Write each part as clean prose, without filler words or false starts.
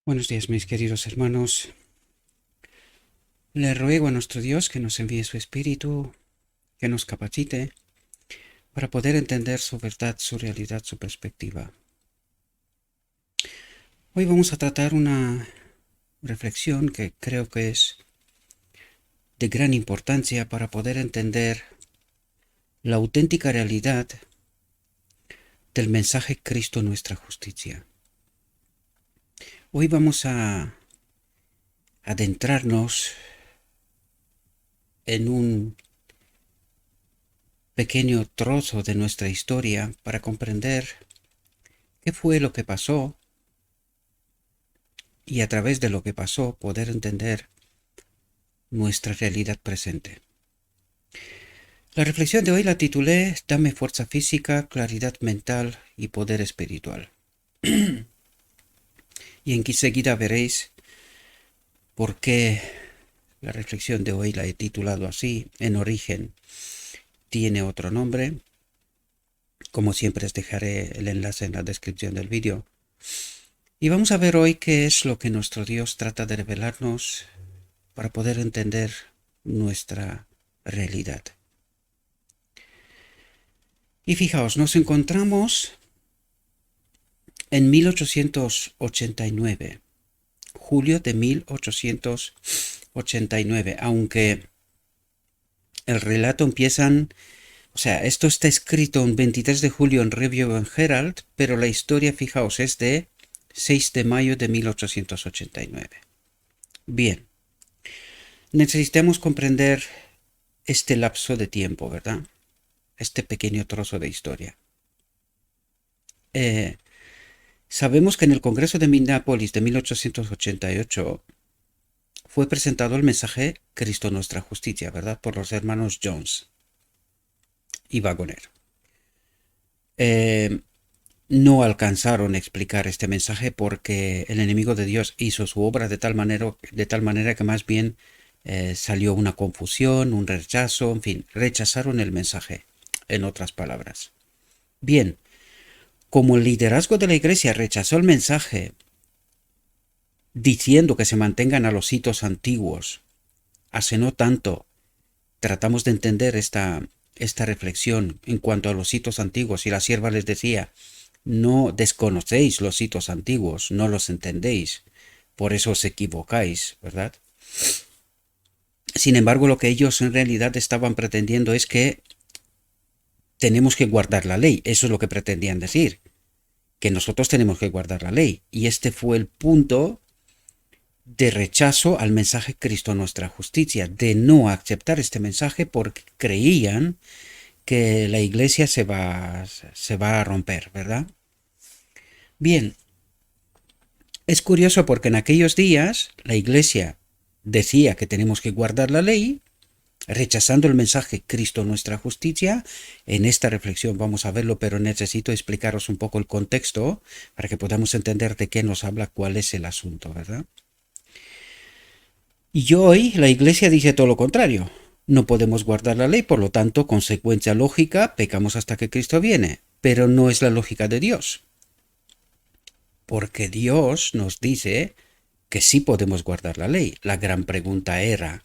Buenos días, mis queridos hermanos. Le ruego a nuestro Dios que nos envíe su Espíritu, que nos capacite para poder entender su verdad, su realidad, su perspectiva. Hoy vamos a tratar una reflexión que creo que es de gran importancia para poder entender la auténtica realidad del mensaje Cristo nuestra justicia. Hoy vamos a adentrarnos en un pequeño trozo de nuestra historia para comprender qué fue lo que pasó y a través de lo que pasó poder entender nuestra realidad presente. La reflexión de hoy la titulé Dame fuerza física, claridad mental y poder espiritual. Y enseguida veréis por qué la reflexión de hoy la he titulado así. En origen tiene otro nombre. Como siempre os dejaré el enlace en la descripción del vídeo. Y vamos a ver hoy qué es lo que nuestro Dios trata de revelarnos para poder entender nuestra realidad. Y fijaos, nos encontramos en 1889, julio de 1889, aunque el relato esto está escrito un 23 de julio en Review and Herald, pero la historia, fijaos, es de 6 de mayo de 1889. Bien, necesitamos comprender este lapso de tiempo, ¿verdad? Este pequeño trozo de historia. Sabemos que en el Congreso de Minneapolis de 1888 fue presentado el mensaje Cristo nuestra justicia, ¿verdad? Por los hermanos Jones y Wagoner. No alcanzaron a explicar este mensaje porque el enemigo de Dios hizo su obra de tal manera que más bien salió una confusión, un rechazo, en fin, rechazaron el mensaje, en otras palabras. Bien, como el liderazgo de la iglesia rechazó el mensaje diciendo que se mantengan a los hitos antiguos, hace no tanto tratamos de entender esta reflexión en cuanto a los hitos antiguos y la sierva les decía, no desconocéis los hitos antiguos, no los entendéis, por eso os equivocáis, ¿verdad? Sin embargo, lo que ellos en realidad estaban pretendiendo es que tenemos que guardar la ley, eso es lo que pretendían decir, que nosotros tenemos que guardar la ley, y este fue el punto de rechazo al mensaje Cristo nuestra justicia, de no aceptar este mensaje porque creían que la iglesia se va a romper, ¿verdad? Bien, es curioso porque en aquellos días la iglesia decía que tenemos que guardar la ley, rechazando el mensaje Cristo nuestra justicia. En esta reflexión vamos a verlo, pero necesito explicaros un poco el contexto para que podamos entender de qué nos habla, cuál es el asunto, ¿verdad? Y hoy la iglesia dice todo lo contrario. No podemos guardar la ley, por lo tanto, consecuencia lógica, pecamos hasta que Cristo viene. Pero no es la lógica de Dios. Porque Dios nos dice que sí podemos guardar la ley. La gran pregunta era,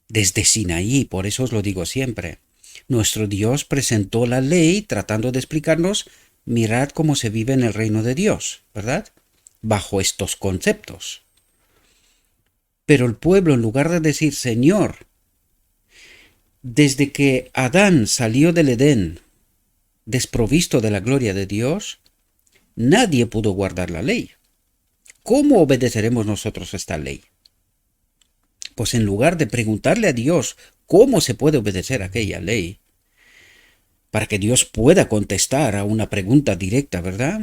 desde Sinaí, por eso os lo digo siempre, nuestro Dios presentó la ley tratando de explicarnos, mirad cómo se vive en el reino de Dios, ¿verdad? Bajo estos conceptos. Pero el pueblo, en lugar de decir, Señor, desde que Adán salió del Edén, desprovisto de la gloria de Dios, nadie pudo guardar la ley. ¿Cómo obedeceremos nosotros esta ley? Pues en lugar de preguntarle a Dios cómo se puede obedecer aquella ley, para que Dios pueda contestar a una pregunta directa, ¿verdad?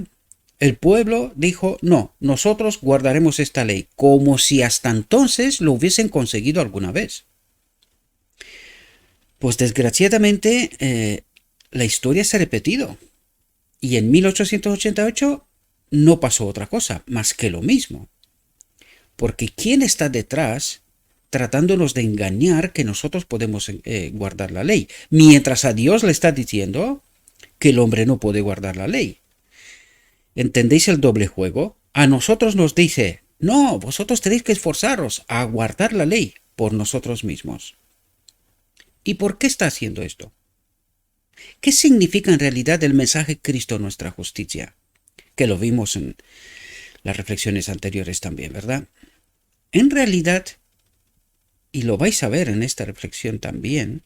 El pueblo dijo, no, nosotros guardaremos esta ley, como si hasta entonces lo hubiesen conseguido alguna vez. Pues desgraciadamente la historia se ha repetido. Y en 1888 no pasó otra cosa, más que lo mismo. Porque ¿quién está detrás tratándonos de engañar que nosotros podemos guardar la ley? Mientras a Dios le está diciendo que el hombre no puede guardar la ley. ¿Entendéis el doble juego? A nosotros nos dice, no, vosotros tenéis que esforzaros a guardar la ley por nosotros mismos. ¿Y por qué está haciendo esto? ¿Qué significa en realidad el mensaje Cristo nuestra justicia? Que lo vimos en las reflexiones anteriores también, ¿verdad? En realidad, y lo vais a ver en esta reflexión también,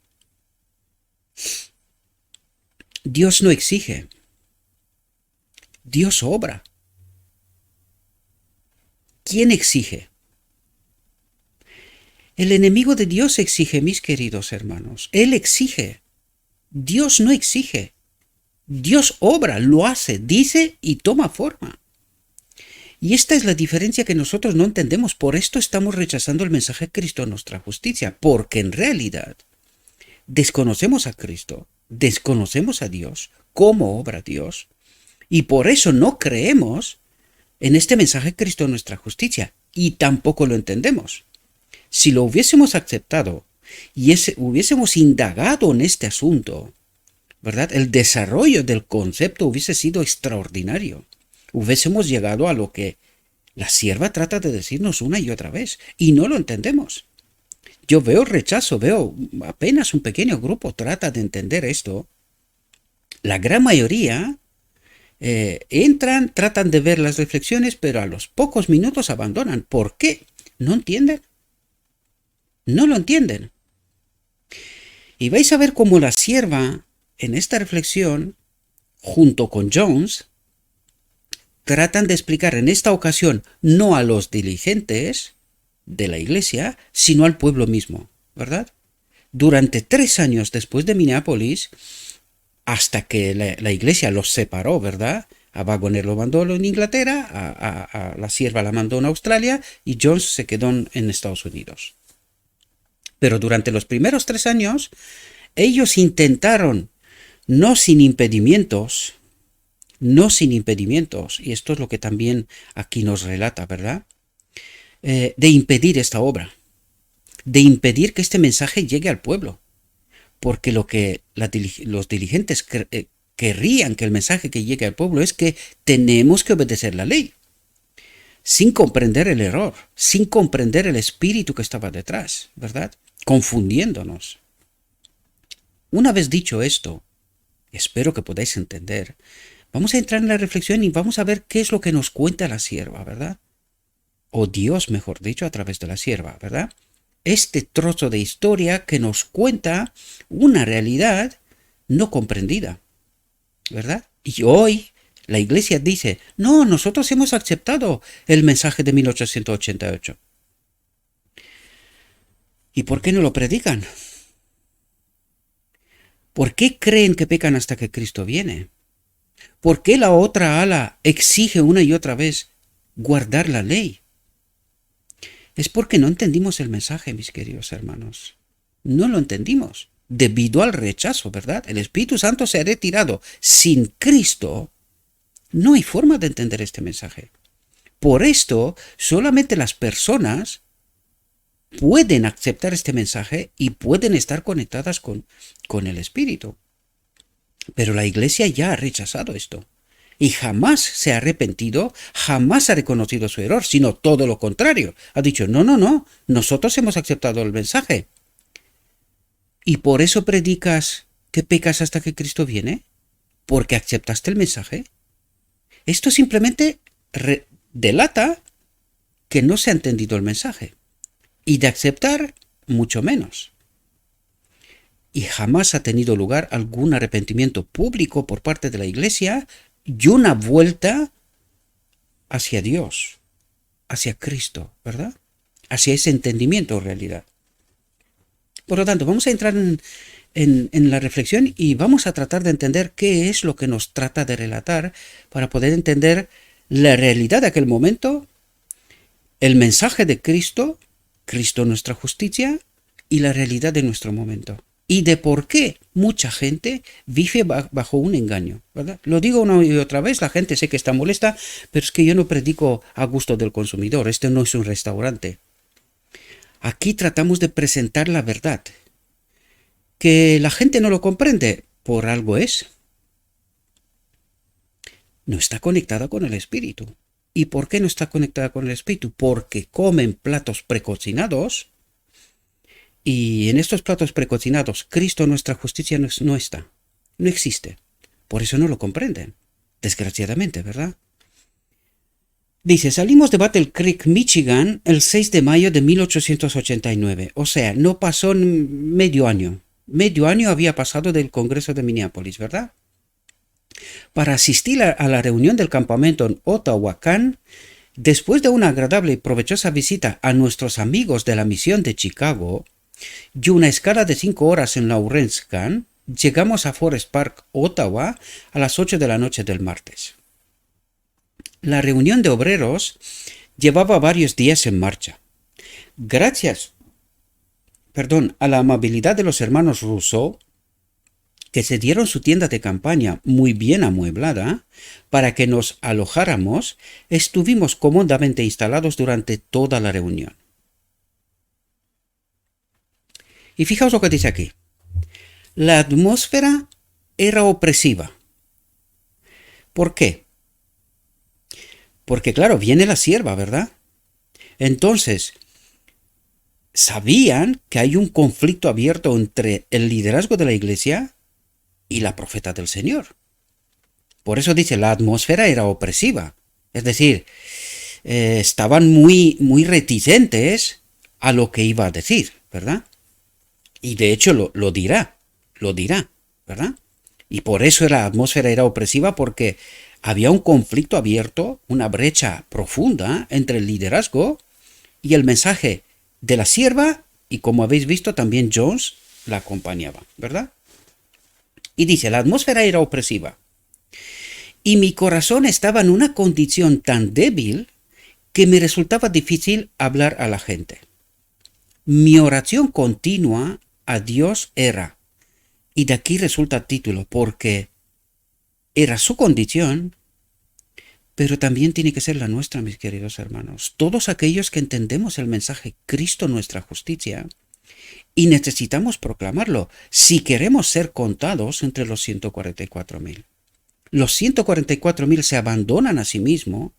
Dios no exige, Dios obra. ¿Quién exige? El enemigo de Dios exige, mis queridos hermanos. Él exige. Dios no exige. Dios obra, lo hace, dice y toma forma. Y esta es la diferencia que nosotros no entendemos. Por esto estamos rechazando el mensaje de Cristo, nuestra justicia. Porque en realidad desconocemos a Cristo, desconocemos a Dios, cómo obra Dios. Y por eso no creemos en este mensaje de Cristo, nuestra justicia. Y tampoco lo entendemos. Si lo hubiésemos aceptado y hubiésemos indagado en este asunto, ¿verdad? El desarrollo del concepto hubiese sido extraordinario. Hubiésemos llegado a lo que la sierva trata de decirnos una y otra vez, y no lo entendemos. Yo veo rechazo, veo apenas un pequeño grupo trata de entender esto. La gran mayoría entran, tratan de ver las reflexiones, pero a los pocos minutos abandonan. ¿Por qué? ¿No entienden? No lo entienden. Y vais a ver cómo la sierva en esta reflexión, junto con Jones, tratan de explicar en esta ocasión no a los diligentes de la iglesia, sino al pueblo mismo, ¿verdad? Durante 3 años después de Minneapolis, hasta que la iglesia los separó, ¿verdad? A Waggoner lo mandó en Inglaterra, a la sierva la mandó en Australia y Jones se quedó en Estados Unidos. Pero durante los primeros 3 años, ellos intentaron, no sin impedimentos, y esto es lo que también aquí nos relata, ¿verdad? De impedir esta obra, de impedir que este mensaje llegue al pueblo, porque lo que los diligentes querrían que el mensaje que llegue al pueblo es que tenemos que obedecer la ley, sin comprender el error, sin comprender el espíritu que estaba detrás, ¿verdad? Confundiéndonos. Una vez dicho esto, espero que podáis entender, vamos a entrar en la reflexión y vamos a ver qué es lo que nos cuenta la sierva, ¿verdad? O Dios, mejor dicho, a través de la sierva, ¿verdad? Este trozo de historia que nos cuenta una realidad no comprendida, ¿verdad? Y hoy la iglesia dice, no, nosotros hemos aceptado el mensaje de 1888. ¿Y por qué no lo predican? ¿Por qué creen que pecan hasta que Cristo viene? ¿Por qué la otra ala exige una y otra vez guardar la ley? Es porque no entendimos el mensaje, mis queridos hermanos. No lo entendimos. Debido al rechazo, ¿verdad? El Espíritu Santo se ha retirado. Sin Cristo, no hay forma de entender este mensaje. Por esto, solamente las personas pueden aceptar este mensaje y pueden estar conectadas con el Espíritu. Pero la iglesia ya ha rechazado esto. Y jamás se ha arrepentido, jamás ha reconocido su error, sino todo lo contrario. Ha dicho, no, nosotros hemos aceptado el mensaje. ¿Y por eso predicas que pecas hasta que Cristo viene? ¿Porque aceptaste el mensaje? Esto simplemente delata que no se ha entendido el mensaje. Y de aceptar, mucho menos. Y jamás ha tenido lugar algún arrepentimiento público por parte de la iglesia y una vuelta hacia Dios, hacia Cristo, ¿verdad? Hacia ese entendimiento en realidad. Por lo tanto, vamos a entrar en la reflexión y vamos a tratar de entender qué es lo que nos trata de relatar para poder entender la realidad de aquel momento, el mensaje de Cristo, Cristo nuestra justicia y la realidad de nuestro momento. Y de por qué mucha gente vive bajo un engaño, ¿verdad? Lo digo una y otra vez, la gente sé que está molesta, pero es que yo no predico a gusto del consumidor, este no es un restaurante. Aquí tratamos de presentar la verdad. Que la gente no lo comprende, por algo es. No está conectada con el Espíritu. ¿Y por qué no está conectada con el Espíritu? Porque comen platos precocinados y en estos platos precocinados Cristo, nuestra justicia, no está, no existe. Por eso no lo comprenden, desgraciadamente, ¿verdad? Dice, salimos de Battle Creek, Michigan, el 6 de mayo de 1889. O sea, no pasó medio año. Medio año había pasado del Congreso de Minneapolis, ¿verdad? Para asistir a la reunión del campamento en Ottawa, Cannes, después de una agradable y provechosa visita a nuestros amigos de la misión de Chicago y una escala de 5 horas en Lawrence, Cannes, llegamos a Forest Park, Ottawa, a las 8 de la noche del martes. La reunión de obreros llevaba varios días en marcha. Gracias, a la amabilidad de los hermanos Rousseau, que se dieron su tienda de campaña muy bien amueblada para que nos alojáramos, estuvimos cómodamente instalados durante toda la reunión. Y fijaos lo que dice aquí. La atmósfera era opresiva. ¿Por qué? Porque claro, viene la sierva, ¿verdad? Entonces, sabían que hay un conflicto abierto entre el liderazgo de la iglesia y la profeta del Señor. Por eso dice, la atmósfera era opresiva. Es decir, estaban muy reticentes a lo que iba a decir, ¿verdad? Y de hecho lo dirá, ¿verdad? Y por eso la atmósfera era opresiva, porque había un conflicto abierto, una brecha profunda entre el liderazgo y el mensaje de la sierva, y como habéis visto también Jones la acompañaba, ¿verdad? Y dice, la atmósfera era opresiva y mi corazón estaba en una condición tan débil que me resultaba difícil hablar a la gente. Mi oración continua a Dios era, y de aquí resulta el título, porque era su condición, pero también tiene que ser la nuestra, mis queridos hermanos. Todos aquellos que entendemos el mensaje Cristo nuestra justicia y necesitamos proclamarlo si queremos ser contados entre los 144.000. Los 144.000 se abandonan a sí mismos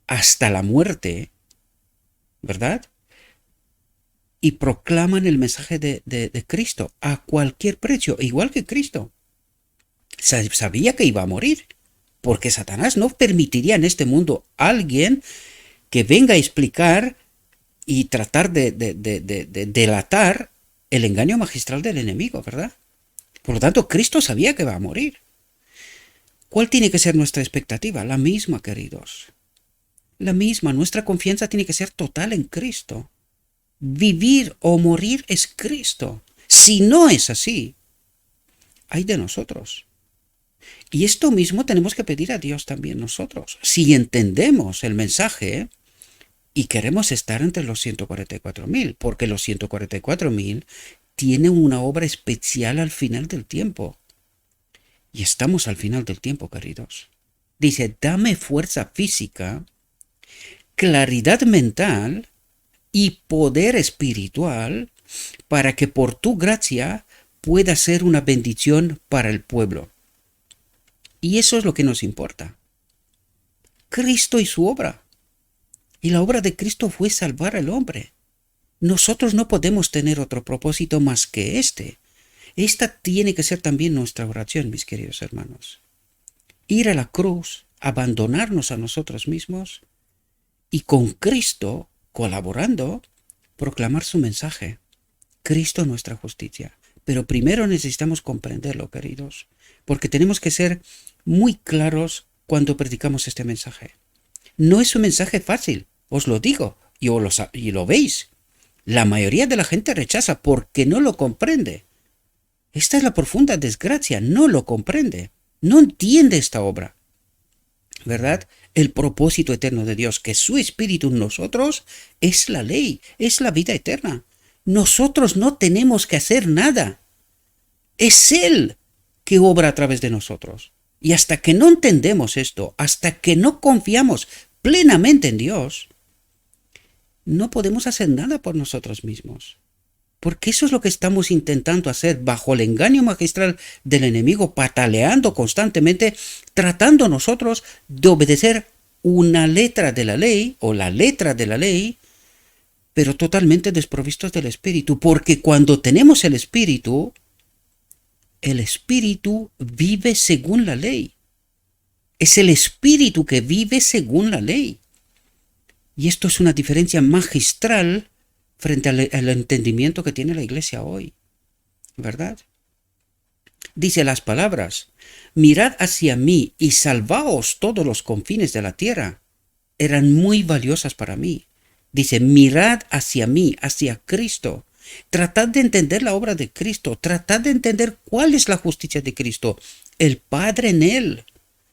hasta la muerte, ¿verdad? Y proclaman el mensaje de Cristo a cualquier precio, igual que Cristo. Sabía que iba a morir, porque Satanás no permitiría en este mundo a alguien que venga a explicar y tratar de delatar el engaño magistral del enemigo, ¿verdad? Por lo tanto, Cristo sabía que va a morir. ¿Cuál tiene que ser nuestra expectativa? La misma, queridos. La misma. Nuestra confianza tiene que ser total en Cristo. Vivir o morir es Cristo. Si no es así, ay de nosotros. Y esto mismo tenemos que pedir a Dios también nosotros. Si entendemos el mensaje y queremos estar entre los 144.000, porque los 144.000 tienen una obra especial al final del tiempo. Y estamos al final del tiempo, queridos. Dice, dame fuerza física, claridad mental y poder espiritual para que por tu gracia pueda ser una bendición para el pueblo. Y eso es lo que nos importa. Cristo y su obra. Y la obra de Cristo fue salvar al hombre. Nosotros no podemos tener otro propósito más que este. Esta tiene que ser también nuestra oración, mis queridos hermanos. Ir a la cruz, abandonarnos a nosotros mismos y con Cristo, colaborando, proclamar su mensaje. Cristo nuestra justicia. Pero primero necesitamos comprenderlo, queridos, porque tenemos que ser muy claros cuando predicamos este mensaje. No es un mensaje fácil, os lo digo, y lo veis. La mayoría de la gente rechaza porque no lo comprende. Esta es la profunda desgracia, no lo comprende, no entiende esta obra, ¿verdad? El propósito eterno de Dios, que su Espíritu en nosotros es la ley, es la vida eterna. Nosotros no tenemos que hacer nada. Es Él que obra a través de nosotros. Y hasta que no entendemos esto, hasta que no confiamos plenamente en Dios, no podemos hacer nada por nosotros mismos. Porque eso es lo que estamos intentando hacer bajo el engaño magistral del enemigo, pataleando constantemente, tratando nosotros de obedecer una letra de la ley o la letra de la ley, pero totalmente desprovistos del Espíritu, porque cuando tenemos el Espíritu vive según la ley. Es el Espíritu que vive según la ley. Y esto es una diferencia magistral frente al entendimiento que tiene la iglesia hoy, ¿verdad? Dice las palabras: mirad hacia mí y salvaos todos los confines de la tierra. Eran muy valiosas para mí. Dice, mirad hacia mí, hacia Cristo. Tratad de entender la obra de Cristo. Tratad de entender cuál es la justicia de Cristo. El Padre en Él.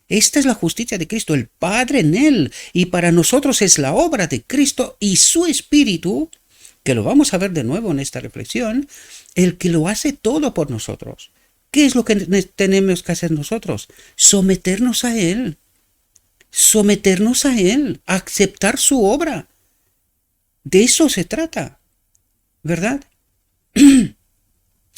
Esta es la justicia de Cristo, el Padre en Él. Y para nosotros es la obra de Cristo y su Espíritu, que lo vamos a ver de nuevo en esta reflexión, el que lo hace todo por nosotros. ¿Qué es lo que tenemos que hacer nosotros? Someternos a Él. Someternos a Él. Aceptar su obra. De eso se trata, ¿verdad?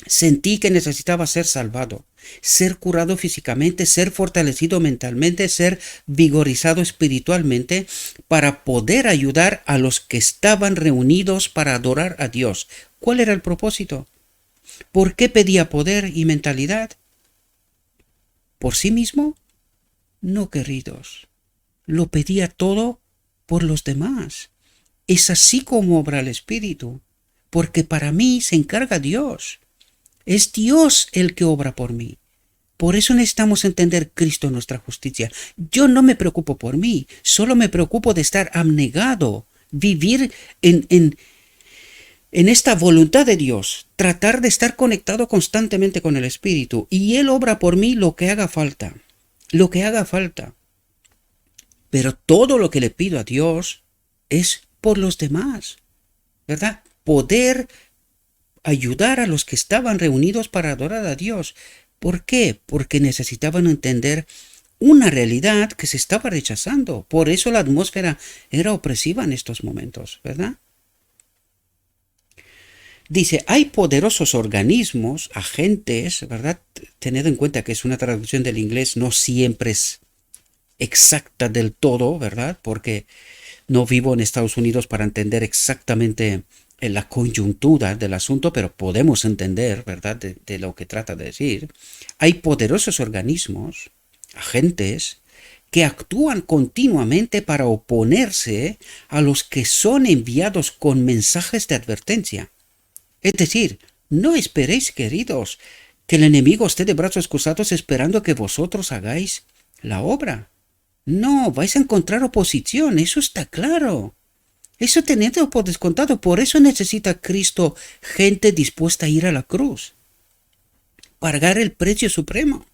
Sentí que necesitaba ser salvado, ser curado físicamente, ser fortalecido mentalmente, ser vigorizado espiritualmente para poder ayudar a los que estaban reunidos para adorar a Dios. ¿Cuál era el propósito? ¿Por qué pedía poder y mentalidad? ¿Por sí mismo? No, queridos. Lo pedía todo por los demás. Es así como obra el Espíritu, porque para mí se encarga Dios. Es Dios el que obra por mí. Por eso necesitamos entender Cristo nuestra justicia. Yo no me preocupo por mí, solo me preocupo de estar abnegado, vivir en esta voluntad de Dios, tratar de estar conectado constantemente con el Espíritu, y Él obra por mí lo que haga falta, lo que haga falta. Pero todo lo que le pido a Dios es por los demás, ¿verdad? Poder ayudar a los que estaban reunidos para adorar a Dios. ¿Por qué? Porque necesitaban entender una realidad que se estaba rechazando. Por eso la atmósfera era opresiva en estos momentos, ¿verdad? Dice, hay poderosos organismos, agentes, ¿verdad? Tened en cuenta que es una traducción del inglés, no siempre es exacta del todo, ¿verdad? Porque no vivo en Estados Unidos para entender exactamente la coyuntura del asunto, pero podemos entender, ¿verdad?, de lo que trata de decir. Hay poderosos organismos, agentes, que actúan continuamente para oponerse a los que son enviados con mensajes de advertencia. Es decir, no esperéis, queridos, que el enemigo esté de brazos cruzados esperando que vosotros hagáis la obra. No, vais a encontrar oposición, eso está claro. Eso tenedlo por descontado. Por eso necesita Cristo gente dispuesta a ir a la cruz, pagar el precio supremo,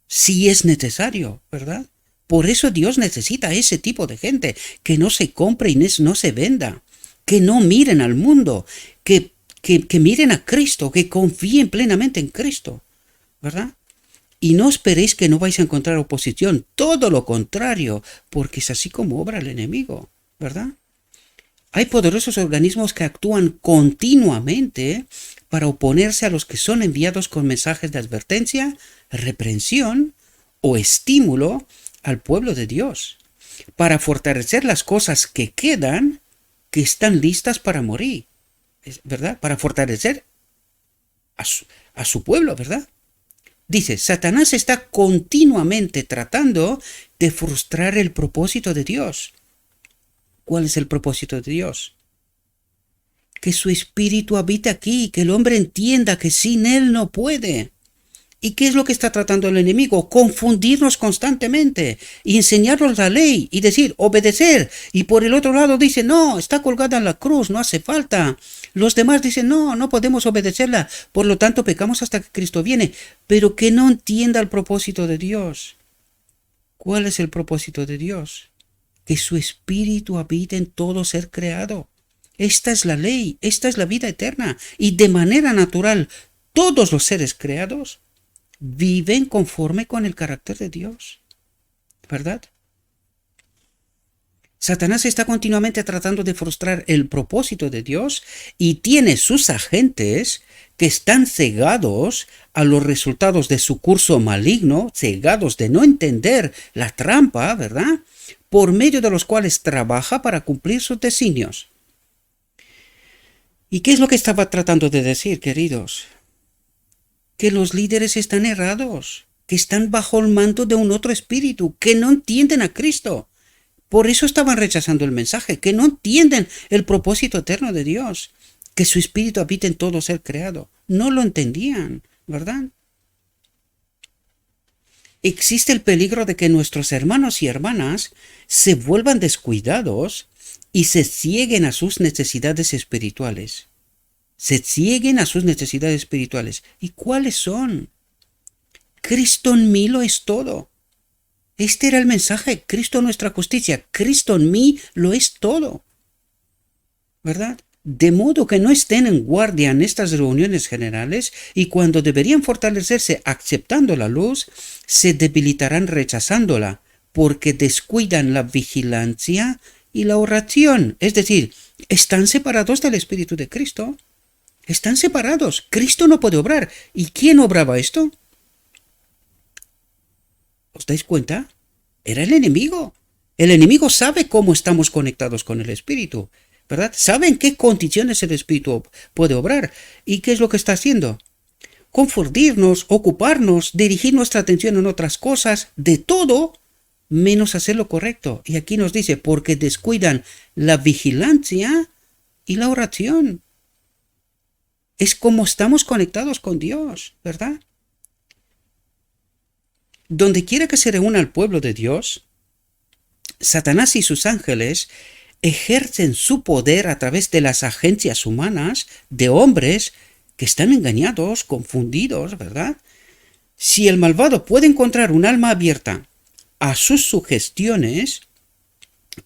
si es necesario, ¿verdad? Por eso Dios necesita ese tipo de gente, que no se compre y no se venda, que no miren al mundo, que miren a Cristo, que confíen plenamente en Cristo, ¿verdad? Y no esperéis que no vais a encontrar oposición, todo lo contrario, porque es así como obra el enemigo, ¿verdad? Hay poderosos organismos que actúan continuamente para oponerse a los que son enviados con mensajes de advertencia, reprensión o estímulo al pueblo de Dios, para fortalecer las cosas que quedan, que están listas para morir, ¿verdad? Para fortalecer a su pueblo, ¿verdad? Dice, Satanás está continuamente tratando de frustrar el propósito de Dios. ¿Cuál es el propósito de Dios? Que su espíritu habite aquí, que el hombre entienda que sin él no puede. ¿Y qué es lo que está tratando el enemigo? Confundirnos constantemente y enseñarnos la ley y decir, obedecer. Y por el otro lado dice, no, está colgada en la cruz, no hace falta. Los demás dicen, no, no podemos obedecerla, por lo tanto pecamos hasta que Cristo viene. Pero que no entienda el propósito de Dios. ¿Cuál es el propósito de Dios? Que su espíritu habite en todo ser creado. Esta es la ley, esta es la vida eterna. Y de manera natural, todos los seres creados viven conforme con el carácter de Dios, ¿verdad? Satanás está continuamente tratando de frustrar el propósito de Dios y tiene sus agentes que están cegados a los resultados de su curso maligno, cegados de no entender la trampa, ¿verdad?, por medio de los cuales trabaja para cumplir sus designios. ¿Y qué es lo que estaba tratando de decir, queridos? Que los líderes están errados, que están bajo el manto de un otro espíritu, que no entienden a Cristo. Por eso estaban rechazando el mensaje, que no entienden el propósito eterno de Dios, que su espíritu habita en todo ser creado. No lo entendían, ¿verdad? Existe el peligro de que nuestros hermanos y hermanas se vuelvan descuidados y se cieguen a sus necesidades espirituales. Se cieguen a sus necesidades espirituales. ¿Y cuáles son? Cristo en mí lo es todo. Este era el mensaje. Cristo nuestra justicia. Cristo en mí lo es todo. ¿Verdad? De modo que no estén en guardia en estas reuniones generales y cuando deberían fortalecerse aceptando la luz, se debilitarán rechazándola porque descuidan la vigilancia y la oración. Es decir, están separados del Espíritu de Cristo. Están separados. Cristo no puede obrar. ¿Y quién obraba esto? ¿Os dais cuenta? Era el enemigo. El enemigo sabe cómo estamos conectados con el Espíritu, ¿verdad? Sabe en qué condiciones el Espíritu puede obrar. ¿Y qué es lo que está haciendo? Confundirnos, ocuparnos, dirigir nuestra atención en otras cosas, de todo, menos hacer lo correcto. Y aquí nos dice, porque descuidan la vigilancia y la oración. Es como estamos conectados con Dios, ¿verdad? Donde quiera que se reúna el pueblo de Dios, Satanás y sus ángeles ejercen su poder a través de las agencias humanas de hombres que están engañados, confundidos, ¿verdad? Si el malvado puede encontrar un alma abierta a sus sugestiones,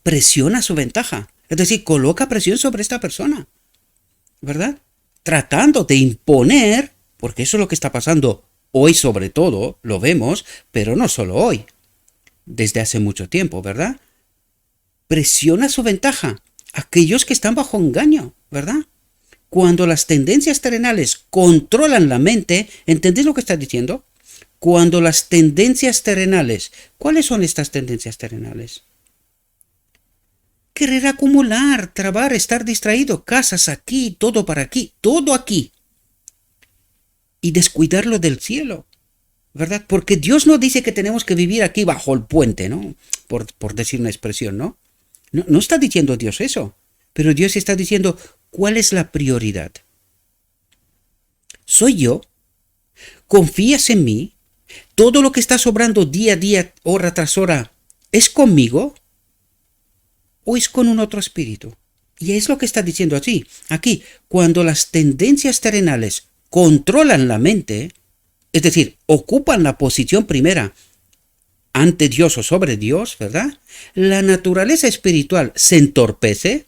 presiona su ventaja. Es decir, coloca presión sobre esta persona, ¿verdad? Tratando de imponer, porque eso es lo que está pasando hoy sobre todo, lo vemos, pero no solo hoy, desde hace mucho tiempo, ¿verdad? Presiona su ventaja aquellos que están bajo engaño, ¿verdad? Cuando las tendencias terrenales controlan la mente, ¿entendéis lo que está diciendo? Cuando las tendencias terrenales, ¿cuáles son estas tendencias terrenales? Querer acumular, trabar, estar distraído, casas aquí, todo para aquí, todo aquí. Y descuidarlo del cielo, ¿verdad? Porque Dios no dice que tenemos que vivir aquí bajo el puente, ¿no? Por decir una expresión, ¿no? No está diciendo Dios eso, pero Dios está diciendo cuál es la prioridad. ¿Soy yo? ¿Confías en mí? ¿Todo lo que está sobrando día a día, hora tras hora, es conmigo? ¿O es con un otro espíritu? Y es lo que está diciendo así. Aquí, cuando las tendencias terrenales controlan la mente, es decir, ocupan la posición primera ante Dios o sobre Dios, ¿verdad? La naturaleza espiritual se entorpece,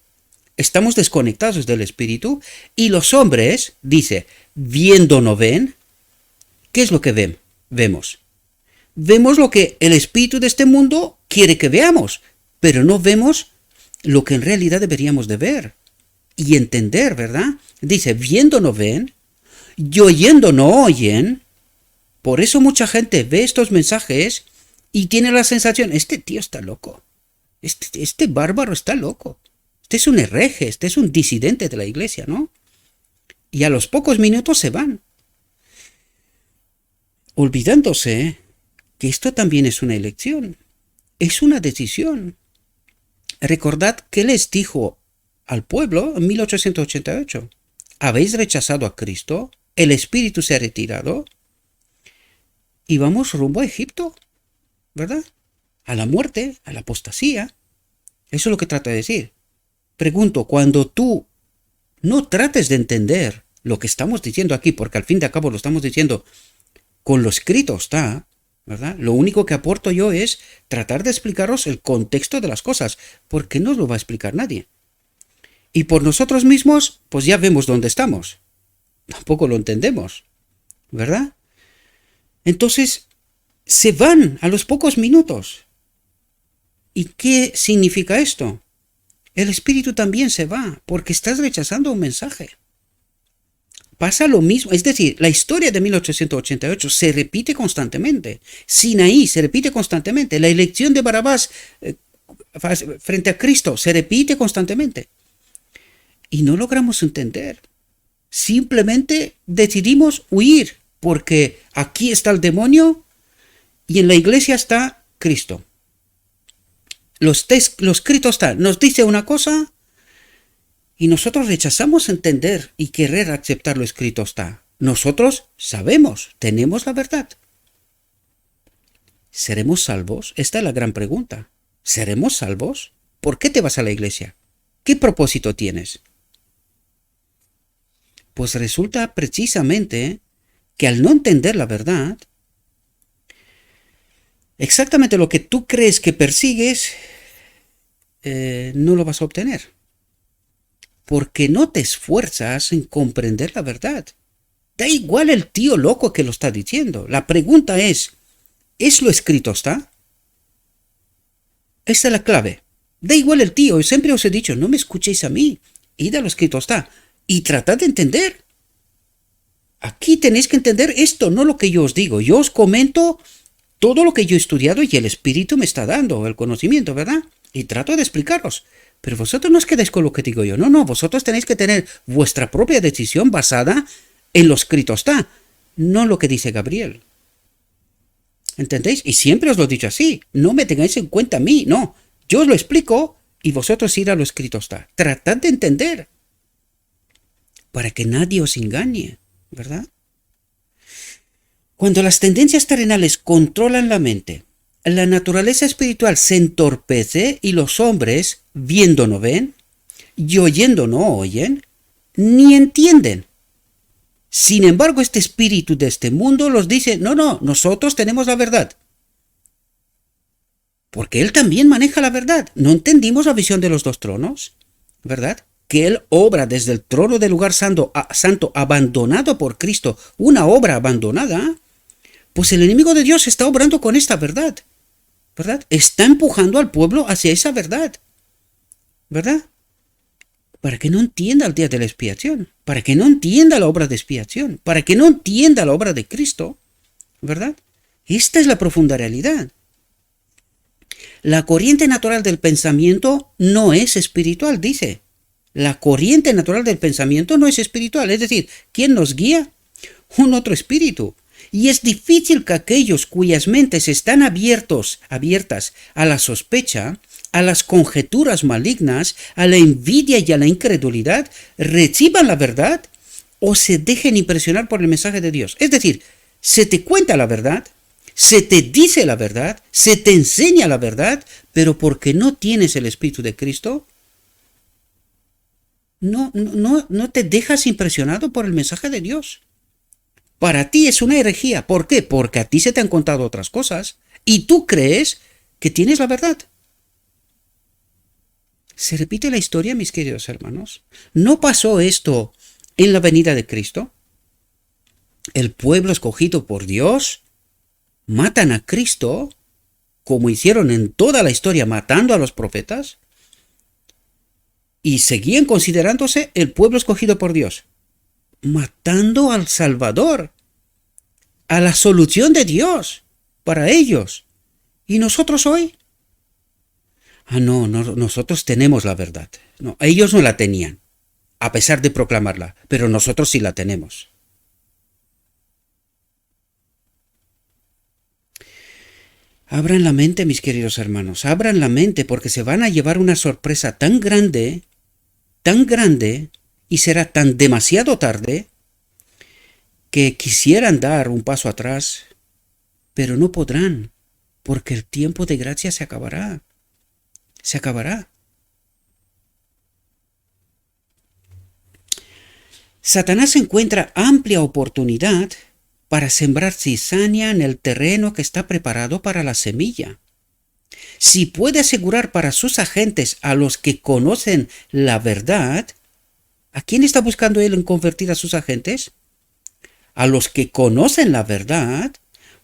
estamos desconectados del espíritu, y los hombres, dice, viendo no ven. ¿Qué es lo que vemos? Vemos lo que el espíritu de este mundo quiere que veamos, pero no vemos lo que en realidad deberíamos de ver y entender, ¿verdad? Dice, viendo no ven, y oyendo no oyen. Por eso mucha gente ve estos mensajes y tiene la sensación, este tío está loco, este bárbaro está loco, este es un hereje, este es un disidente de la iglesia, ¿no? Y a los pocos minutos se van, olvidándose que esto también es una elección, es una decisión. Recordad que les dijo al pueblo en 1888, habéis rechazado a Cristo, el Espíritu se ha retirado y vamos rumbo a Egipto, ¿verdad? A la muerte, a la apostasía. Eso es lo que trata de decir. Pregunto, cuando tú no trates de entender lo que estamos diciendo aquí, porque al fin de cabo lo estamos diciendo con lo escrito está, ¿verdad? Lo único que aporto yo es tratar de explicaros el contexto de las cosas, porque no os lo va a explicar nadie. Y por nosotros mismos, pues ya vemos dónde estamos. Tampoco lo entendemos, ¿verdad? Entonces, se van a los pocos minutos. ¿Y qué significa esto? El espíritu también se va, porque estás rechazando un mensaje. Pasa lo mismo, es decir, la historia de 1888 se repite constantemente. Sinaí se repite constantemente. La elección de Barrabás frente a Cristo, se repite constantemente. Y no logramos entender. Simplemente decidimos huir, porque aquí está el demonio y en la iglesia está Cristo. Lo escrito está, nos dice una cosa y nosotros rechazamos entender y querer aceptar lo escrito está. Nosotros sabemos, tenemos la verdad. ¿Seremos salvos? Esta es la gran pregunta. ¿Seremos salvos? ¿Por qué te vas a la iglesia? ¿Qué propósito tienes? Pues resulta precisamente que al no entender la verdad, exactamente lo que tú crees que persigues, no lo vas a obtener. Porque no te esfuerzas en comprender la verdad. Da igual el tío loco que lo está diciendo. La pregunta es lo escrito está? Esta es la clave. Da igual el tío, yo siempre os he dicho, no me escuchéis a mí, id a lo escrito está. Y tratad de entender. Aquí tenéis que entender esto, no lo que yo os digo. Yo os comento todo lo que yo he estudiado y el Espíritu me está dando, el conocimiento, ¿verdad? Y trato de explicaros. Pero vosotros no os quedáis con lo que digo yo. No, vosotros tenéis que tener vuestra propia decisión basada en lo escrito está, no lo que dice Gabriel. ¿Entendéis? Y siempre os lo he dicho así. No me tengáis en cuenta a mí, no. Yo os lo explico y vosotros id a lo escrito está. Tratad de entender. Para que nadie os engañe, ¿verdad? Cuando las tendencias terrenales controlan la mente, la naturaleza espiritual se entorpece y los hombres, viendo no ven, y oyendo no oyen, ni entienden. Sin embargo, este espíritu de este mundo los dice, no, nosotros tenemos la verdad. Porque él también maneja la verdad. ¿No entendimos la visión de los dos tronos? ¿Verdad? Que él obra desde el trono del lugar santo abandonado por Cristo, una obra abandonada. Pues el enemigo de Dios está obrando con esta verdad. ¿Verdad? Está empujando al pueblo hacia esa verdad. ¿Verdad? Para que no entienda el día de la expiación, para que no entienda la obra de expiación, para que no entienda la obra de Cristo, ¿verdad? Esta es la profunda realidad. La corriente natural del pensamiento no es espiritual, dice. La corriente natural del pensamiento no es espiritual, es decir, ¿quién nos guía? Un otro espíritu. Y es difícil que aquellos cuyas mentes están abiertas a la sospecha, a las conjeturas malignas, a la envidia y a la incredulidad, reciban la verdad o se dejen impresionar por el mensaje de Dios. Es decir, se te cuenta la verdad, se te dice la verdad, se te enseña la verdad, pero porque no tienes el Espíritu de Cristo, no te dejas impresionado por el mensaje de Dios. Para ti es una herejía. ¿Por qué? Porque a ti se te han contado otras cosas y tú crees que tienes la verdad. ¿Se repite la historia, mis queridos hermanos? ¿No pasó esto en la venida de Cristo? El pueblo escogido por Dios matan a Cristo, como hicieron en toda la historia matando a los profetas, y seguían considerándose el pueblo escogido por Dios, matando al Salvador, a la solución de Dios para ellos. ¿Y nosotros hoy? No, nosotros tenemos la verdad. No, ellos no la tenían, a pesar de proclamarla, pero nosotros sí la tenemos. Abran la mente, mis queridos hermanos, abran la mente porque se van a llevar una sorpresa tan grande, y será tan demasiado tarde que quisieran dar un paso atrás, pero no podrán, porque el tiempo de gracia se acabará. Se acabará. Satanás encuentra amplia oportunidad para sembrar cizaña en el terreno que está preparado para la semilla. Si puede asegurar para sus agentes a los que conocen la verdad, ¿a quién está buscando él en convertir a sus agentes? A los que conocen la verdad,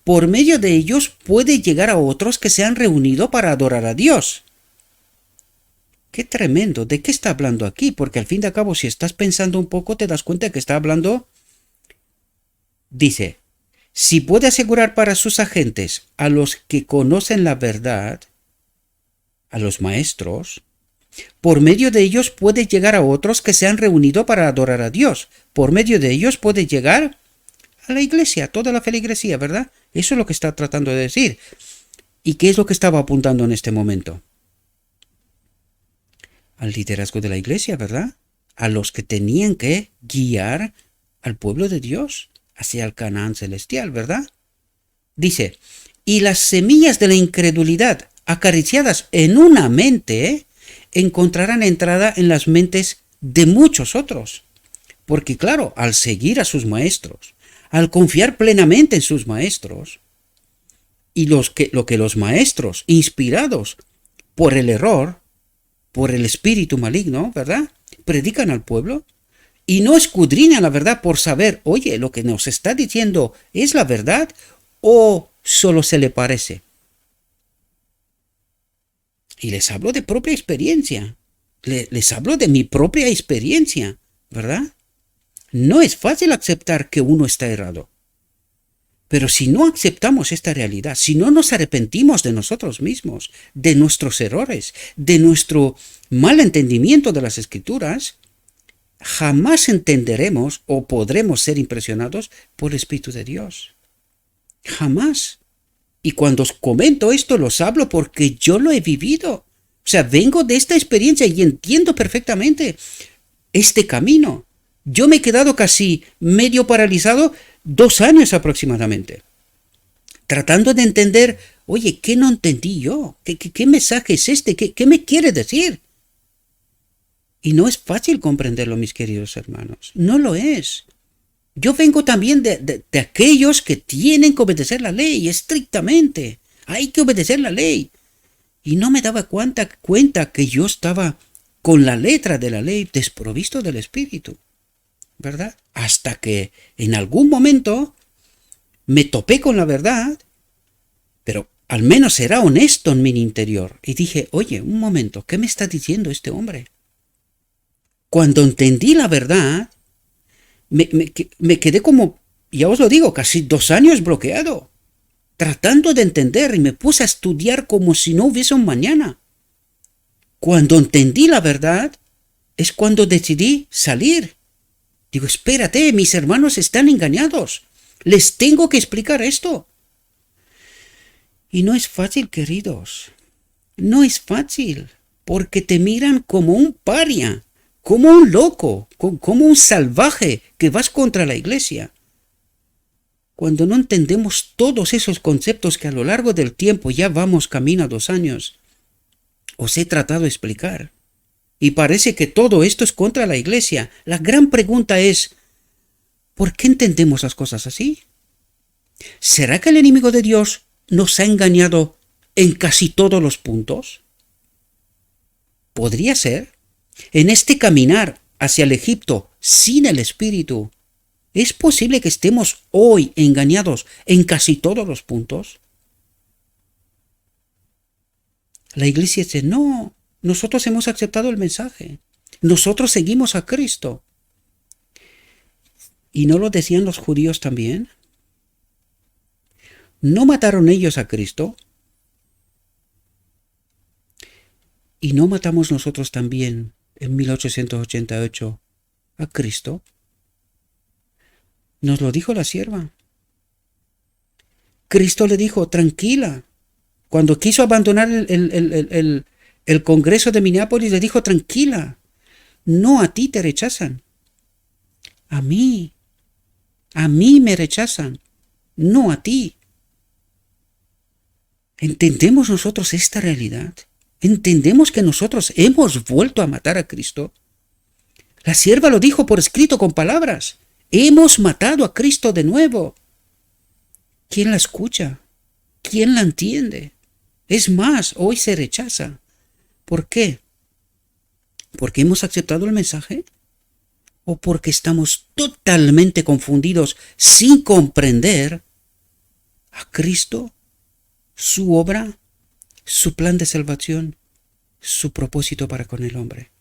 por medio de ellos puede llegar a otros que se han reunido para adorar a Dios. ¡Qué tremendo! ¿De qué está hablando aquí? Porque al fin y al cabo, si estás pensando un poco, te das cuenta que está hablando. Dice, si puede asegurar para sus agentes a los que conocen la verdad, a los maestros, por medio de ellos puedes llegar a otros que se han reunido para adorar a Dios. Por medio de ellos puedes llegar a la iglesia, toda la feligresía, ¿verdad? Eso es lo que está tratando de decir. ¿Y qué es lo que estaba apuntando en este momento? Al liderazgo de la iglesia, ¿verdad? A los que tenían que guiar al pueblo de Dios hacia el Canaán celestial, ¿verdad? Dice, y las semillas de la incredulidad acariciadas en una mente encontrarán entrada en las mentes de muchos otros. Porque claro, al seguir a sus maestros, al confiar plenamente en sus maestros, y lo que los maestros, inspirados por el error, por el espíritu maligno, ¿verdad?, predican al pueblo, y no escudriñan la verdad por saber, oye, lo que nos está diciendo es la verdad o solo se le parece. Y les hablo de propia experiencia, les hablo de mi propia experiencia, ¿verdad? No es fácil aceptar que uno está errado. Pero si no aceptamos esta realidad, si no nos arrepentimos de nosotros mismos, de nuestros errores, de nuestro mal entendimiento de las Escrituras, jamás entenderemos o podremos ser impresionados por el Espíritu de Dios. Jamás. Y cuando os comento esto, los hablo porque yo lo he vivido. O sea, vengo de esta experiencia y entiendo perfectamente este camino. Yo me he quedado casi medio paralizado 2 años aproximadamente, tratando de entender, oye, ¿qué no entendí yo? ¿Qué mensaje es este? ¿Qué me quiere decir? Y no es fácil comprenderlo, mis queridos hermanos. No lo es. Yo vengo también de aquellos que tienen que obedecer la ley estrictamente. Hay que obedecer la ley. Y no me daba cuenta que yo estaba con la letra de la ley desprovisto del Espíritu, ¿verdad? Hasta que en algún momento me topé con la verdad, pero al menos era honesto en mi interior. Y dije, oye, un momento, ¿qué me está diciendo este hombre? Cuando entendí la verdad, me quedé como, ya os lo digo, casi 2 años bloqueado, tratando de entender, y me puse a estudiar como si no hubiese un mañana. Cuando entendí la verdad, es cuando decidí salir. Digo, espérate, mis hermanos están engañados. Les tengo que explicar esto. Y no es fácil, queridos. No es fácil, porque te miran como un paria, como un loco, como un salvaje que vas contra la iglesia. Cuando no entendemos todos esos conceptos que a lo largo del tiempo, ya vamos camino a 2 años, os he tratado de explicar, y parece que todo esto es contra la iglesia, la gran pregunta es, ¿por qué entendemos las cosas así? ¿Será que el enemigo de Dios nos ha engañado en casi todos los puntos? ¿Podría ser? En este caminar hacia el Egipto sin el Espíritu, ¿es posible que estemos hoy engañados en casi todos los puntos? La iglesia dice, no, nosotros hemos aceptado el mensaje, nosotros seguimos a Cristo. ¿Y no lo decían los judíos también? ¿No mataron ellos a Cristo? ¿Y no matamos nosotros también en 1888 a Cristo? Nos lo dijo la sierva. Cristo le dijo, tranquila. Cuando quiso abandonar el Congreso de Minneapolis, le dijo, tranquila. No a ti te rechazan. A mí me rechazan. No a ti. ¿Entendemos nosotros esta realidad? ¿Entendemos que nosotros hemos vuelto a matar a Cristo? La sierva lo dijo por escrito con palabras. Hemos matado a Cristo de nuevo. ¿Quién la escucha? ¿Quién la entiende? Es más, hoy se rechaza. ¿Por qué? ¿Porque hemos aceptado el mensaje? ¿O porque estamos totalmente confundidos sin comprender a Cristo, su obra, su plan de salvación, su propósito para con el hombre?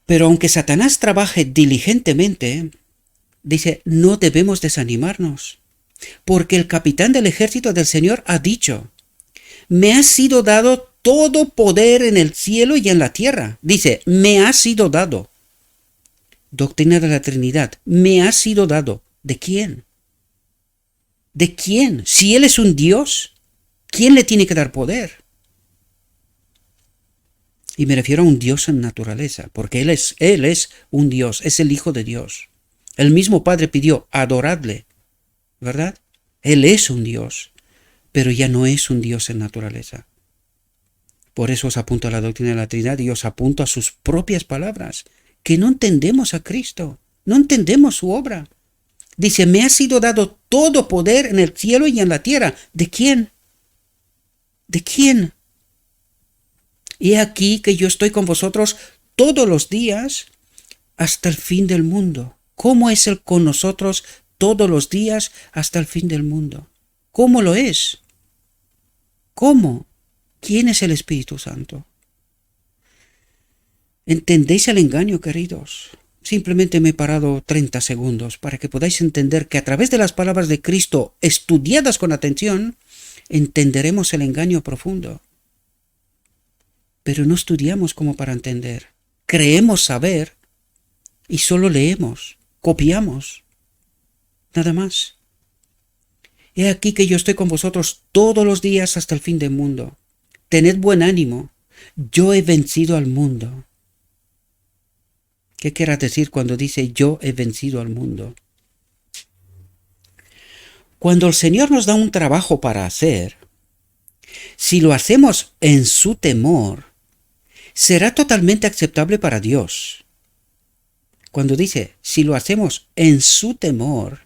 Pero aunque Satanás trabaje diligentemente, dice, no debemos desanimarnos, porque el capitán del ejército del Señor ha dicho, me ha sido dado todo poder en el cielo y en la tierra. Dice, me ha sido dado. Doctrina de la Trinidad, me ha sido dado. ¿De quién? ¿De quién? Si Él es un Dios, ¿quién le tiene que dar poder? Y me refiero a un Dios en naturaleza, porque Él es un Dios, es el Hijo de Dios. El mismo Padre pidió, adoradle, ¿verdad? Él es un Dios, pero ya no es un Dios en naturaleza. Por eso os apunto a la doctrina de la Trinidad y os apunto a sus propias palabras, que no entendemos a Cristo, no entendemos su obra. Dice, me ha sido dado todo poder en el cielo y en la tierra. ¿De quién? ¿De quién? He aquí que yo estoy con vosotros todos los días hasta el fin del mundo. ¿Cómo es Él con nosotros todos los días hasta el fin del mundo? ¿Cómo lo es? ¿Cómo? ¿Quién es el Espíritu Santo? ¿Entendéis el engaño, queridos? Simplemente me he parado 30 segundos para que podáis entender que a través de las palabras de Cristo, estudiadas con atención, entenderemos el engaño profundo. Pero no estudiamos como para entender. Creemos saber y solo leemos, copiamos. Nada más. He aquí que yo estoy con vosotros todos los días hasta el fin del mundo. Tened buen ánimo. Yo he vencido al mundo. ¿Qué querrá decir cuando dice yo he vencido al mundo? Cuando el Señor nos da un trabajo para hacer, si lo hacemos en su temor, será totalmente aceptable para Dios. Cuando dice, si lo hacemos en su temor,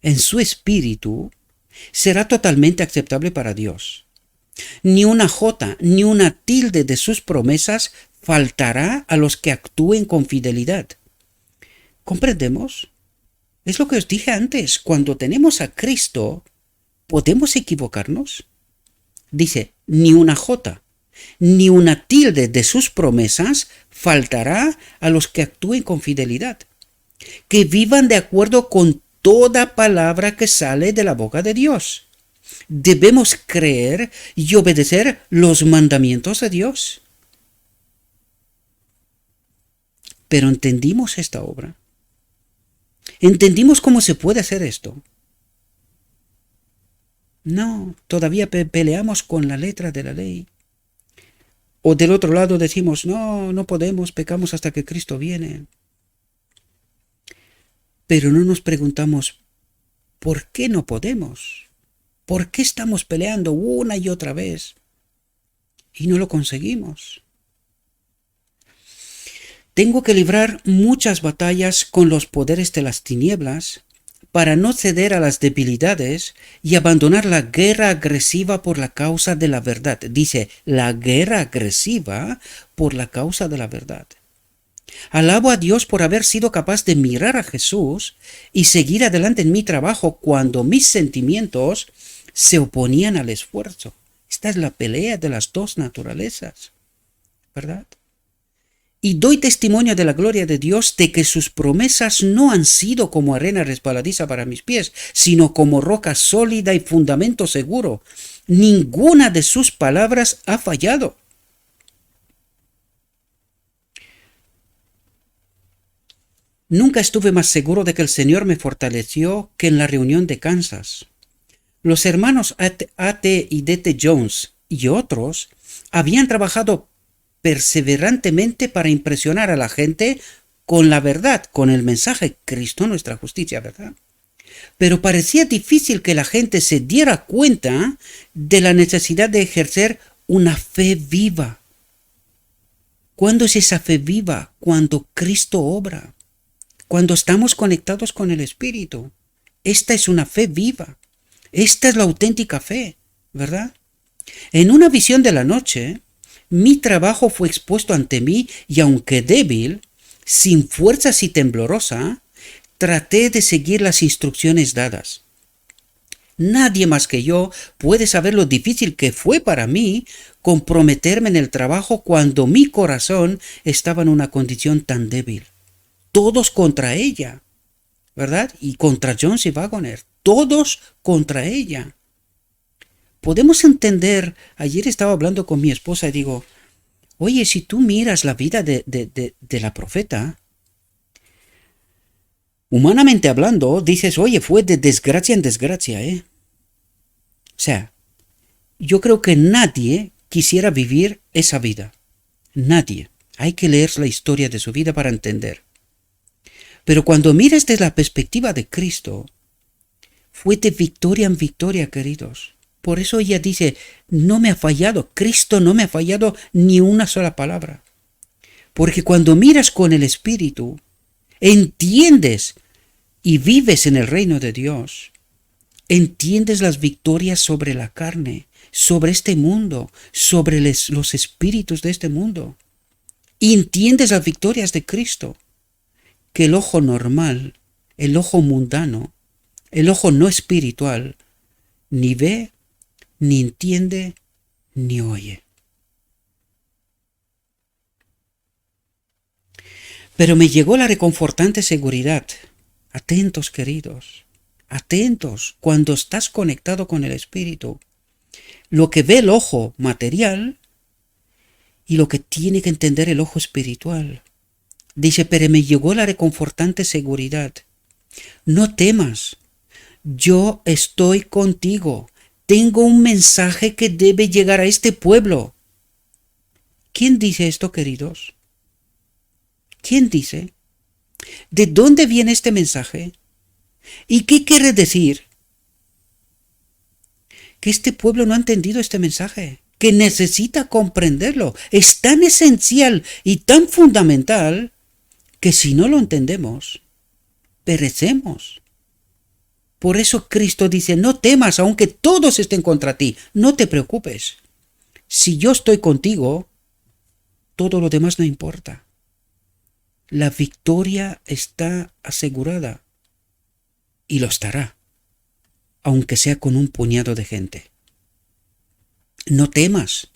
en su espíritu, será totalmente aceptable para Dios. Ni una jota, ni una tilde de sus promesas faltará a los que actúen con fidelidad. ¿Comprendemos? Es lo que os dije antes, cuando tenemos a Cristo, ¿podemos equivocarnos? Dice, ni una jota, ni una tilde de sus promesas faltará a los que actúen con fidelidad, que vivan de acuerdo con toda palabra que sale de la boca de Dios. Debemos creer y obedecer los mandamientos de Dios. Pero entendimos esta obra. ¿Entendimos cómo se puede hacer esto? No, todavía peleamos con la letra de la ley. O del otro lado decimos, no podemos, pecamos hasta que Cristo viene. Pero no nos preguntamos, ¿por qué no podemos? ¿Por qué estamos peleando una y otra vez? Y no lo conseguimos. Tengo que librar muchas batallas con los poderes de las tinieblas para no ceder a las debilidades y abandonar la guerra agresiva por la causa de la verdad. Dice, la guerra agresiva por la causa de la verdad. Alabo a Dios por haber sido capaz de mirar a Jesús y seguir adelante en mi trabajo cuando mis sentimientos se oponían al esfuerzo. Esta es la pelea de las dos naturalezas, ¿verdad? Y doy testimonio de la gloria de Dios de que sus promesas no han sido como arena resbaladiza para mis pies, sino como roca sólida y fundamento seguro. Ninguna de sus palabras ha fallado. Nunca estuve más seguro de que el Señor me fortaleció que en la reunión de Kansas. Los hermanos A.T. y D.T. Jones y otros habían trabajado perseverantemente para impresionar a la gente con la verdad, con el mensaje Cristo nuestra justicia, ¿verdad? Pero parecía difícil que la gente se diera cuenta de la necesidad de ejercer una fe viva. ¿Cuándo es esa fe viva? Cuando Cristo obra, cuando estamos conectados con el Espíritu. Esta es una fe viva. Esta es la auténtica fe, ¿verdad? En una visión de la noche, mi trabajo fue expuesto ante mí y aunque débil, sin fuerzas y temblorosa, traté de seguir las instrucciones dadas. Nadie más que yo puede saber lo difícil que fue para mí comprometerme en el trabajo cuando mi corazón estaba en una condición tan débil. Todos contra ella, ¿verdad? Y contra Jones y Waggoner, todos contra ella. podemos entender, ayer estaba hablando con mi esposa y digo, oye, si tú miras la vida de la profeta, humanamente hablando, dices, oye, fue de desgracia en desgracia, ¿eh? O sea, yo creo que nadie quisiera vivir esa vida. Nadie. Hay que leer la historia de su vida para entender. Pero cuando miras desde la perspectiva de Cristo, fue de victoria en victoria, queridos. Por eso ella dice, no me ha fallado, Cristo no me ha fallado ni una sola palabra. Porque cuando miras con el Espíritu, entiendes y vives en el reino de Dios, entiendes las victorias sobre la carne, sobre este mundo, sobre los espíritus de este mundo. Y entiendes las victorias de Cristo, que el ojo normal, el ojo mundano, el ojo no espiritual, ni ve, ni entiende, ni oye. Pero me llegó la reconfortante seguridad. Atentos, queridos, atentos cuando estás conectado con el Espíritu. Lo que ve el ojo material y lo que tiene que entender el ojo espiritual. Dice, pero me llegó la reconfortante seguridad. No temas, yo estoy contigo. Tengo un mensaje que debe llegar a este pueblo. ¿Quién dice esto, queridos? ¿Quién dice? ¿De dónde viene este mensaje? ¿Y qué quiere decir? Que este pueblo no ha entendido este mensaje, que necesita comprenderlo. Es tan esencial y tan fundamental que si no lo entendemos, perecemos. Por eso Cristo dice, no temas, aunque todos estén contra ti, no te preocupes. Si yo estoy contigo, todo lo demás no importa. La victoria está asegurada y lo estará, aunque sea con un puñado de gente. No temas,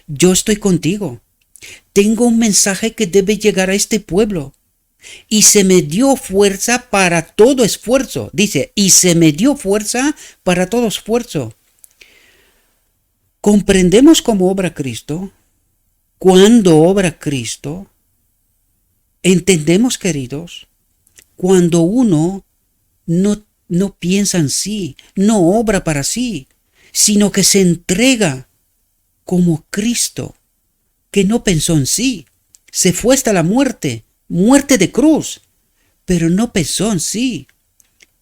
yo estoy contigo. Tengo un mensaje que debe llegar a este pueblo. Y se me dio fuerza para todo esfuerzo. Dice, y se me dio fuerza para todo esfuerzo. ¿Comprendemos cómo obra Cristo? ¿Cuándo obra Cristo? ¿Entendemos, queridos? Cuando uno no piensa en sí, no obra para sí, sino que se entrega como Cristo, que no pensó en sí, se fue hasta la muerte de cruz, pero no pensó en sí,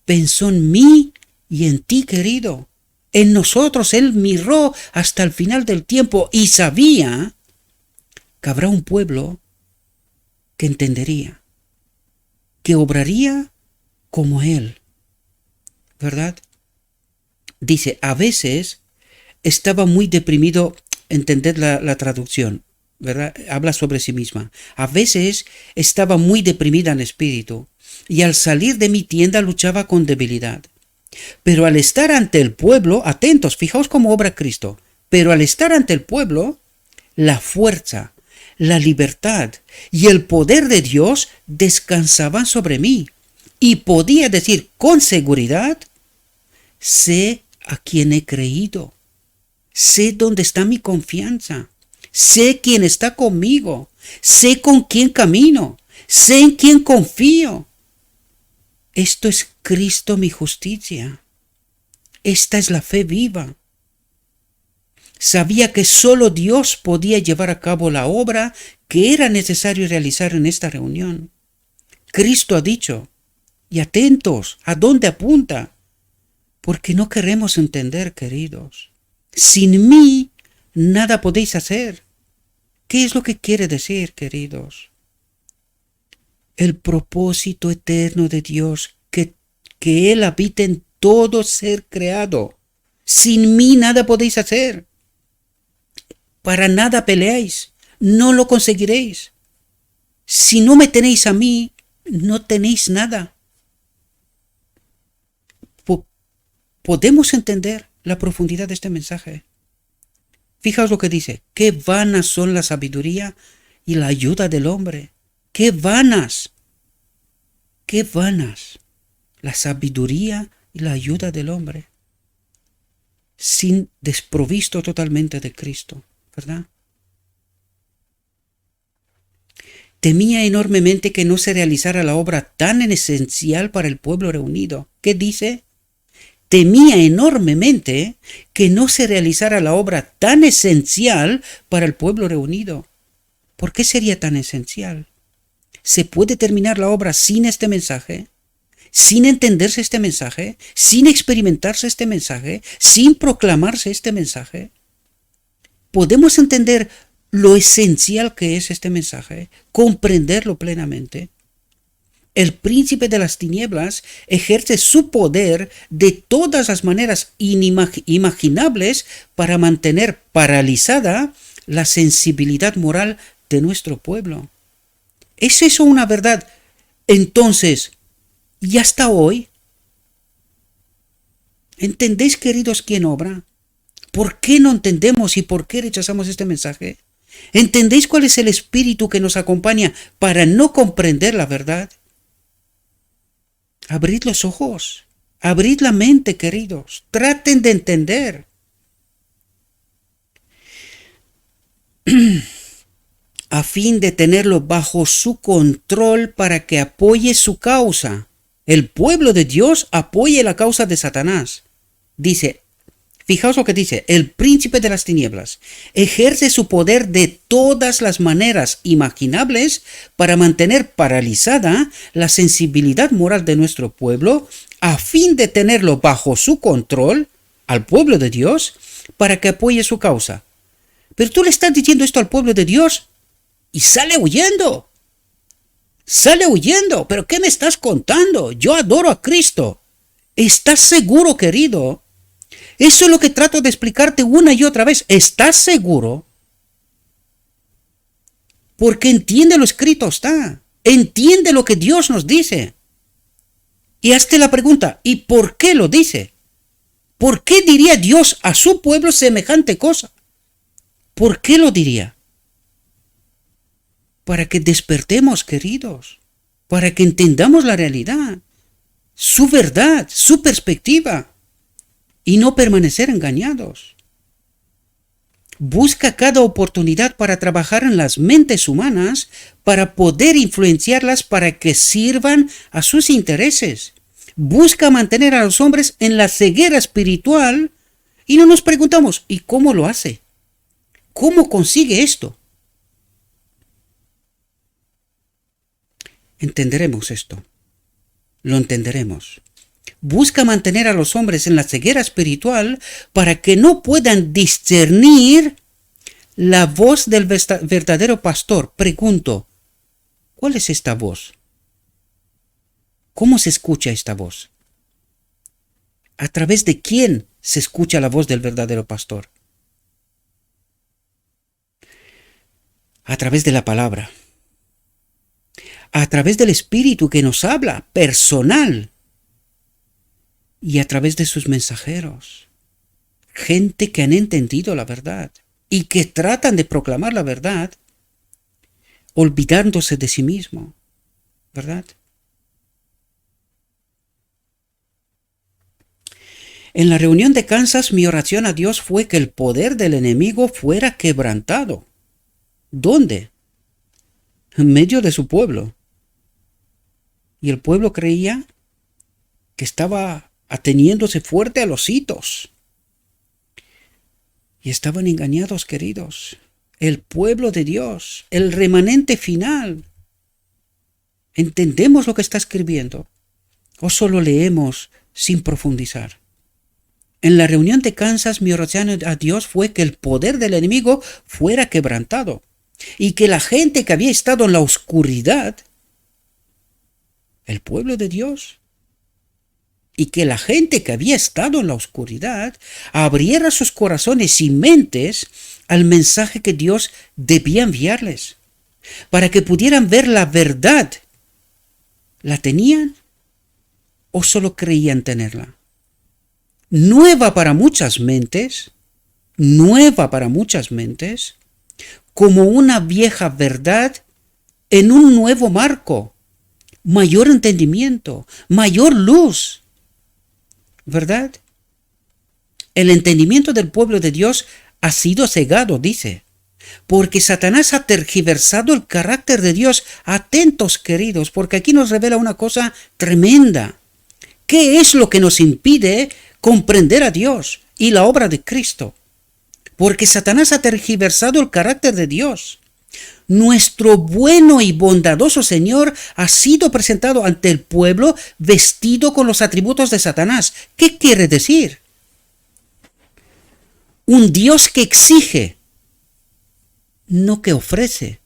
pensó en mí y en ti, querido. En nosotros Él miró hasta el final del tiempo y sabía que habrá un pueblo que entendería, que obraría como Él, ¿verdad? Dice, a veces estaba muy deprimido, entended la traducción, ¿verdad? Habla sobre sí misma. A veces estaba muy deprimida en espíritu y al salir de mi tienda luchaba con debilidad. Pero al estar ante el pueblo, atentos, fijaos cómo obra Cristo, pero al estar ante el pueblo, la fuerza, la libertad y el poder de Dios descansaban sobre mí y podía decir con seguridad, sé a quién he creído, sé dónde está mi confianza. Sé quién está conmigo, sé con quién camino, sé en quién confío. Esto es Cristo mi justicia. Esta es la fe viva. Sabía que solo Dios podía llevar a cabo la obra que era necesario realizar en esta reunión. Cristo ha dicho, y atentos, ¿a dónde apunta? Porque no queremos entender, queridos. Sin mí, nada podéis hacer. ¿Qué es lo que quiere decir, queridos? El propósito eterno de Dios, que Él habita en todo ser creado. Sin mí nada podéis hacer. Para nada peleáis. No lo conseguiréis. Si no me tenéis a mí, no tenéis nada. ¿Podemos entender la profundidad de este mensaje? Fijaos lo que dice, qué vanas son la sabiduría y la ayuda del hombre. Qué vanas la sabiduría y la ayuda del hombre. sin desprovisto totalmente de Cristo, ¿verdad? Temía enormemente que no se realizara la obra tan esencial para el pueblo reunido. ¿Qué dice? Temía enormemente que no se realizara la obra tan esencial para el pueblo reunido. ¿Por qué sería tan esencial? ¿Se puede terminar la obra sin este mensaje? ¿Sin entenderse este mensaje? ¿Sin experimentarse este mensaje? ¿Sin proclamarse este mensaje? ¿Podemos entender lo esencial que es este mensaje? ¿Comprenderlo plenamente? El príncipe de las tinieblas ejerce su poder de todas las maneras inimaginables para mantener paralizada la sensibilidad moral de nuestro pueblo. ¿Es eso una verdad? Entonces, ¿y hasta hoy? ¿Entendéis, queridos, quién obra? ¿Por qué no entendemos y por qué rechazamos este mensaje? ¿Entendéis cuál es el espíritu que nos acompaña para no comprender la verdad? Abrid los ojos, abrid la mente, queridos, traten de entender. A fin de tenerlo bajo su control para que apoye su causa. El pueblo de Dios apoye la causa de Satanás. Dice, fijaos lo que dice, el príncipe de las tinieblas ejerce su poder de todas las maneras imaginables para mantener paralizada la sensibilidad moral de nuestro pueblo, a fin de tenerlo bajo su control, al pueblo de Dios, para que apoye su causa. Pero tú le estás diciendo esto al pueblo de Dios y sale huyendo. Sale huyendo. ¿Pero qué me estás contando? Yo adoro a Cristo. ¿Estás seguro, querido? Eso es lo que trato de explicarte una y otra vez. ¿Estás seguro? Porque entiende lo escrito está. Entiende lo que Dios nos dice. Y hazte la pregunta, ¿y por qué lo dice? ¿Por qué diría Dios a su pueblo semejante cosa? ¿Por qué lo diría? Para que despertemos, queridos. Para que entendamos la realidad. Su verdad, su perspectiva. Y no permanecer engañados. Busca cada oportunidad para trabajar en las mentes humanas para poder influenciarlas para que sirvan a sus intereses. Busca mantener a los hombres en la ceguera espiritual y no nos preguntamos, ¿y cómo lo hace? ¿Cómo consigue esto? Entenderemos esto. Lo entenderemos. Busca mantener a los hombres en la ceguera espiritual para que no puedan discernir la voz del verdadero pastor. Pregunto, ¿cuál es esta voz? ¿Cómo se escucha esta voz? ¿A través de quién se escucha la voz del verdadero pastor? A través de la palabra. A través del Espíritu que nos habla, personal. Y a través de sus mensajeros. Gente que han entendido la verdad y que tratan de proclamar la verdad olvidándose de sí mismo. ¿Verdad? En la reunión de Kansas, mi oración a Dios fue que el poder del enemigo fuera quebrantado. ¿Dónde? En medio de su pueblo. Y el pueblo creía que estaba ateniéndose fuerte a los hitos. Y estaban engañados, queridos. El pueblo de Dios, el remanente final. ¿Entendemos lo que está escribiendo? ¿O solo leemos sin profundizar? En la reunión de Kansas, mi oración a Dios fue que el poder del enemigo fuera quebrantado y que la gente que había estado en la oscuridad, el pueblo de Dios, y que la gente que había estado en la oscuridad abriera sus corazones y mentes al mensaje que Dios debía enviarles, para que pudieran ver la verdad. ¿La tenían o solo creían tenerla? Nueva para muchas mentes, como una vieja verdad en un nuevo marco, mayor entendimiento, mayor luz, ¿verdad? El entendimiento del pueblo de Dios ha sido cegado, dice, porque Satanás ha tergiversado el carácter de Dios. Atentos, queridos, porque aquí nos revela una cosa tremenda. ¿Qué es lo que nos impide comprender a Dios y la obra de Cristo? Porque Satanás ha tergiversado el carácter de Dios. Nuestro bueno y bondadoso Señor ha sido presentado ante el pueblo vestido con los atributos de Satanás. ¿Qué quiere decir? Un Dios que exige, no que ofrece.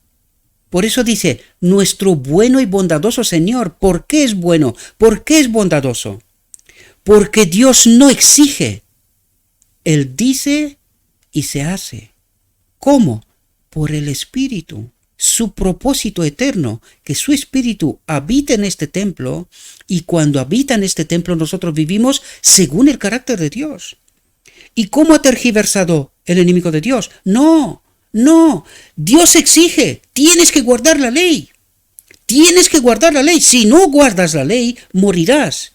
Por eso dice, nuestro bueno y bondadoso Señor. ¿Por qué es bueno? ¿Por qué es bondadoso? Porque Dios no exige. Él dice y se hace. ¿Cómo? Por el Espíritu. Su propósito eterno, que su Espíritu habita en este templo, y cuando habita en este templo nosotros vivimos según el carácter de Dios. ¿Y cómo ha tergiversado el enemigo de Dios? No. Dios exige, tienes que guardar la ley. Tienes que guardar la ley. Si no guardas la ley, morirás.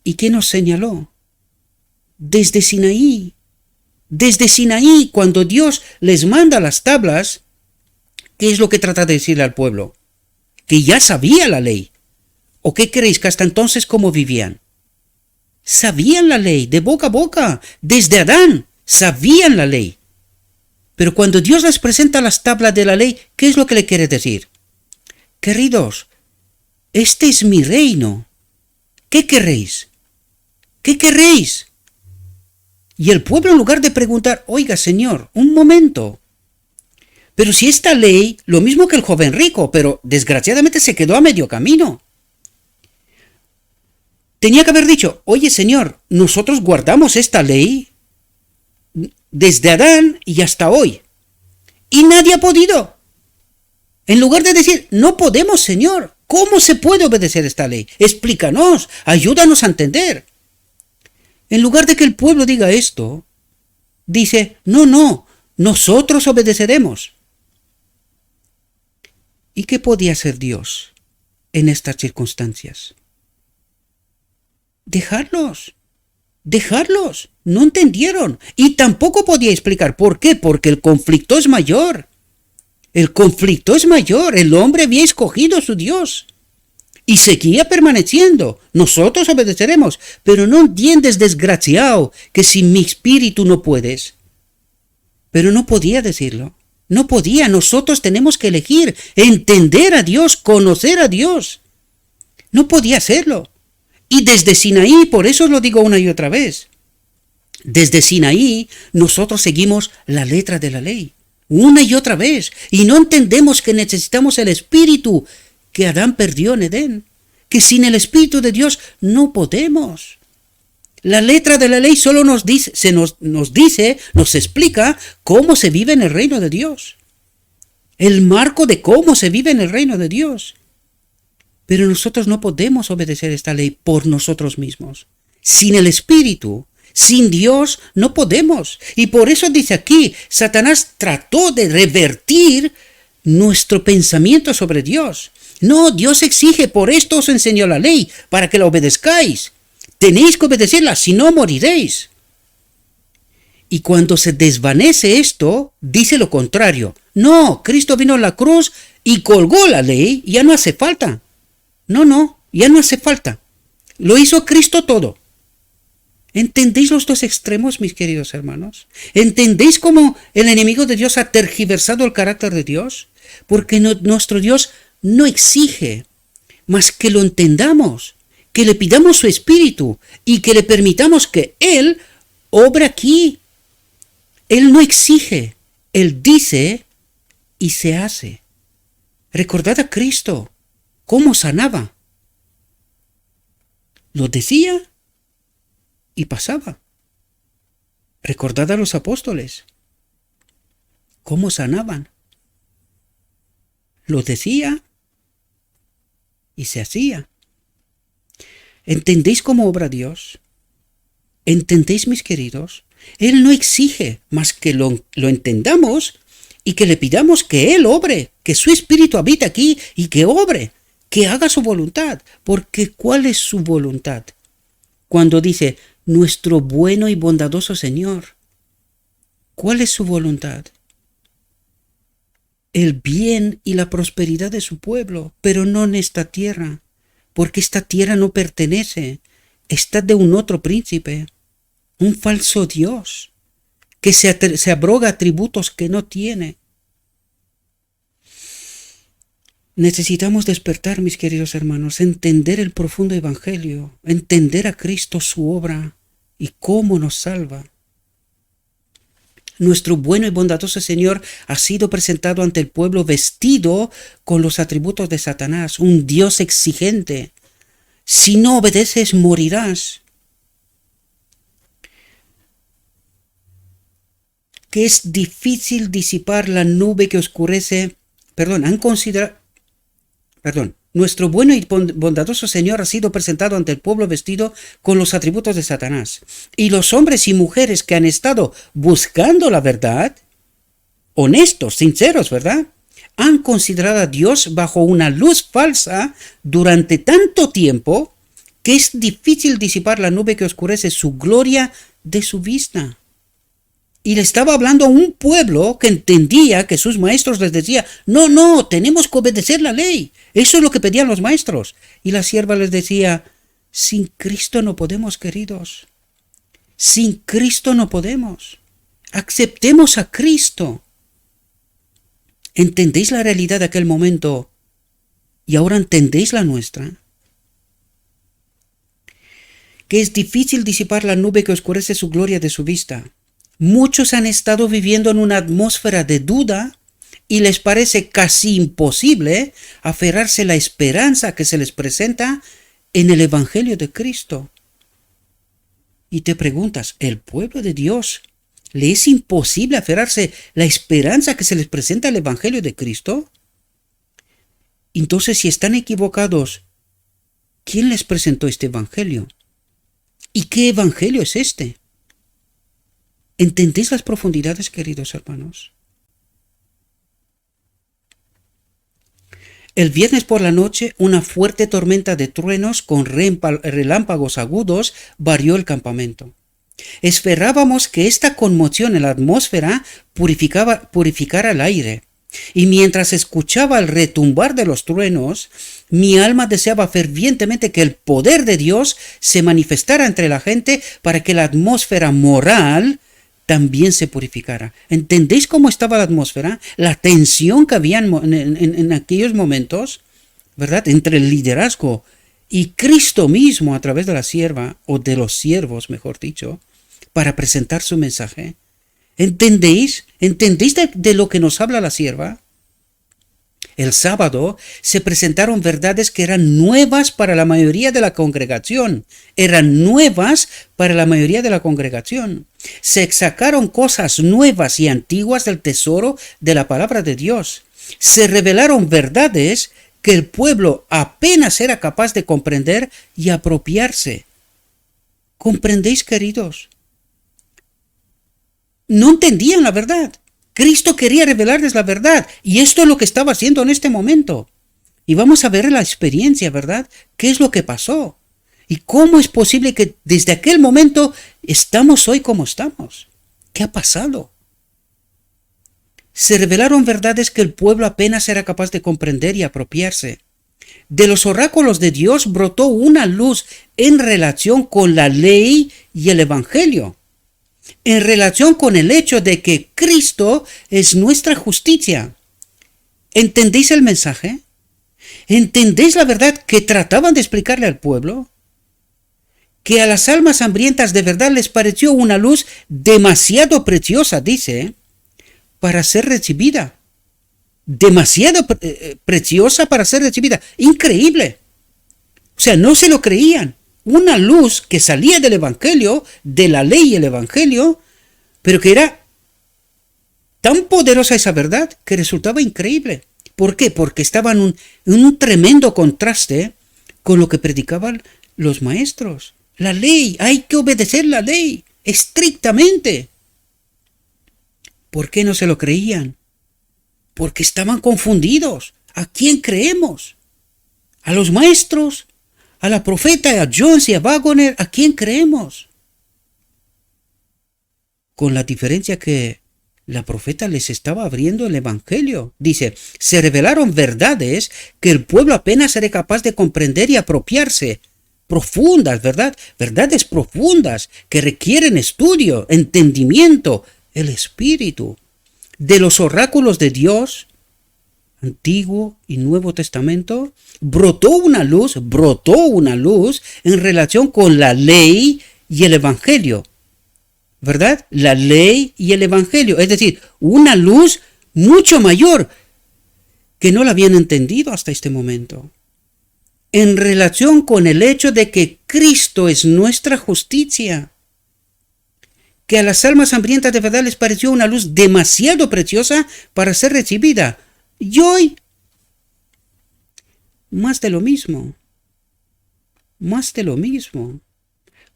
¿Y qué nos señaló? Desde Sinaí, cuando Dios les manda las tablas, ¿qué es lo que trata de decirle al pueblo? Que ya sabía la ley. ¿O qué creéis que hasta entonces cómo vivían? Sabían la ley de boca a boca, desde Adán, sabían la ley. Pero cuando Dios les presenta las tablas de la ley, ¿qué es lo que le quiere decir? Queridos, este es mi reino. ¿Qué queréis? ¿Qué queréis? Y el pueblo, en lugar de preguntar, oiga, Señor, un momento. Pero si esta ley, lo mismo que el joven rico, pero desgraciadamente se quedó a medio camino. Tenía que haber dicho, oye, Señor, nosotros guardamos esta ley desde Adán y hasta hoy. Y nadie ha podido. En lugar de decir, no podemos, Señor, ¿cómo se puede obedecer esta ley? Explícanos, ayúdanos a entender. En lugar de que el pueblo diga esto, dice, no, nosotros obedeceremos. ¿Y qué podía hacer Dios en estas circunstancias? Dejarlos. No entendieron. Y tampoco podía explicar por qué. Porque el conflicto es mayor. El hombre había escogido a su Dios. Y seguía permaneciendo. Nosotros obedeceremos. Pero no entiendes, desgraciado, que sin mi espíritu no puedes. Pero no podía decirlo. No podía. Nosotros tenemos que elegir. Entender a Dios. Conocer a Dios. No podía hacerlo. Y desde Sinaí, por eso lo digo una y otra vez, desde Sinaí nosotros seguimos la letra de la ley, una y otra vez, y no entendemos que necesitamos el Espíritu que Adán perdió en Edén, que sin el Espíritu de Dios no podemos. La letra de la ley solo nos explica cómo se vive en el reino de Dios, el marco de cómo se vive en el reino de Dios. Pero nosotros no podemos obedecer esta ley por nosotros mismos. Sin el Espíritu, sin Dios, no podemos. Y por eso dice aquí, Satanás trató de revertir nuestro pensamiento sobre Dios. No, Dios exige, por esto os enseñó la ley, para que la obedezcáis. Tenéis que obedecerla, si no moriréis. Y cuando se desvanece esto, dice lo contrario. No, Cristo vino a la cruz y colgó la ley, ya no hace falta. No, ya no hace falta. Lo hizo Cristo todo. ¿Entendéis los dos extremos, mis queridos hermanos? ¿Entendéis cómo el enemigo de Dios ha tergiversado el carácter de Dios? Porque nuestro Dios no exige, mas que lo entendamos, que le pidamos su espíritu y que le permitamos que Él obre aquí. Él no exige, Él dice y se hace. Recordad a Cristo. ¿Cómo sanaba? Lo decía y pasaba. Recordad a los apóstoles. ¿Cómo sanaban? Lo decía y se hacía. ¿Entendéis cómo obra Dios? ¿Entendéis, mis queridos? Él no exige más que lo entendamos y que le pidamos que Él obre, que su Espíritu habite aquí y que obre. Que haga su voluntad, porque ¿cuál es su voluntad? Cuando dice, nuestro bueno y bondadoso Señor. ¿Cuál es su voluntad? El bien y la prosperidad de su pueblo, pero no en esta tierra, porque esta tierra no pertenece, está de un otro príncipe, un falso Dios, que se abroga atributos que no tiene. Necesitamos despertar, mis queridos hermanos, entender el profundo evangelio, entender a Cristo, su obra y cómo nos salva. Nuestro bueno y bondadoso Señor ha sido presentado ante el pueblo vestido con los atributos de Satanás, un Dios exigente. Si no obedeces, morirás. Que es difícil disipar la nube que oscurece. Nuestro bueno y bondadoso Señor ha sido presentado ante el pueblo vestido con los atributos de Satanás. Y los hombres y mujeres que han estado buscando la verdad, honestos, sinceros, ¿verdad?, han considerado a Dios bajo una luz falsa durante tanto tiempo que es difícil disipar la nube que oscurece su gloria de su vista. Y le estaba hablando a un pueblo que entendía que sus maestros les decían, no, tenemos que obedecer la ley. Eso es lo que pedían los maestros. Y la sierva les decía, sin Cristo no podemos, queridos. Sin Cristo no podemos. Aceptemos a Cristo. ¿Entendéis la realidad de aquel momento y ahora entendéis la nuestra? Que es difícil disipar la nube que oscurece su gloria de su vista. Muchos han estado viviendo en una atmósfera de duda y les parece casi imposible aferrarse a la esperanza que se les presenta en el Evangelio de Cristo. Y te preguntas, ¿el pueblo de Dios le es imposible aferrarse a la esperanza que se les presenta en el Evangelio de Cristo? Entonces, si están equivocados, ¿quién les presentó este Evangelio? ¿Y qué Evangelio es este? ¿Entendéis las profundidades, queridos hermanos? El viernes por la noche, una fuerte tormenta de truenos con relámpagos agudos varió el campamento. Esperábamos que esta conmoción en la atmósfera purificara el aire. Y mientras escuchaba el retumbar de los truenos, mi alma deseaba fervientemente que el poder de Dios se manifestara entre la gente para que la atmósfera moral también se purificara. ¿Entendéis cómo estaba la atmósfera? La tensión que había en aquellos momentos, ¿verdad?, entre el liderazgo y Cristo mismo a través de la sierva, o de los siervos, mejor dicho, para presentar su mensaje. ¿Entendéis? ¿Entendéis de lo que nos habla la sierva? El sábado se presentaron verdades que eran nuevas para la mayoría de la congregación. Eran nuevas para la mayoría de la congregación. Se sacaron cosas nuevas y antiguas del tesoro de la palabra de Dios. Se revelaron verdades que el pueblo apenas era capaz de comprender y apropiarse. ¿Comprendéis, queridos? No entendían la verdad. Cristo quería revelarles la verdad, y esto es lo que estaba haciendo en este momento. Y vamos a ver la experiencia, ¿verdad? ¿Qué es lo que pasó? ¿Y cómo es posible que desde aquel momento estamos hoy como estamos? ¿Qué ha pasado? Se revelaron verdades que el pueblo apenas era capaz de comprender y apropiarse. De los oráculos de Dios brotó una luz en relación con la ley y el Evangelio, en relación con el hecho de que Cristo es nuestra justicia. ¿Entendéis el mensaje? ¿Entendéis la verdad que trataban de explicarle al pueblo? Que a las almas hambrientas de verdad les pareció una luz demasiado preciosa, dice, para ser recibida. Demasiado preciosa para ser recibida. Increíble. O sea, no se lo creían. Una luz que salía del Evangelio, de la ley y el Evangelio, pero que era tan poderosa esa verdad que resultaba increíble. ¿Por qué? Porque estaba en un tremendo contraste con lo que predicaban los maestros. La ley, hay que obedecer la ley estrictamente. ¿Por qué no se lo creían? Porque estaban confundidos. ¿A quién creemos? ¿A los maestros? ¿A la profeta, a Jones y a Waggoner? ¿A quién creemos? con la diferencia que la profeta les estaba abriendo el Evangelio. Dice, se revelaron verdades que el pueblo apenas era capaz de comprender y apropiarse. Profundas, ¿verdad? Verdades profundas que requieren estudio, entendimiento, el espíritu. De los oráculos de Dios, Antiguo y Nuevo Testamento, brotó una luz en relación con la ley y el Evangelio. ¿Verdad? La ley y el Evangelio. Es decir, una luz mucho mayor que no la habían entendido hasta este momento. En relación con el hecho de que Cristo es nuestra justicia. Que a las almas hambrientas de verdad les pareció una luz demasiado preciosa para ser recibida. Y hoy, más de lo mismo. Más de lo mismo.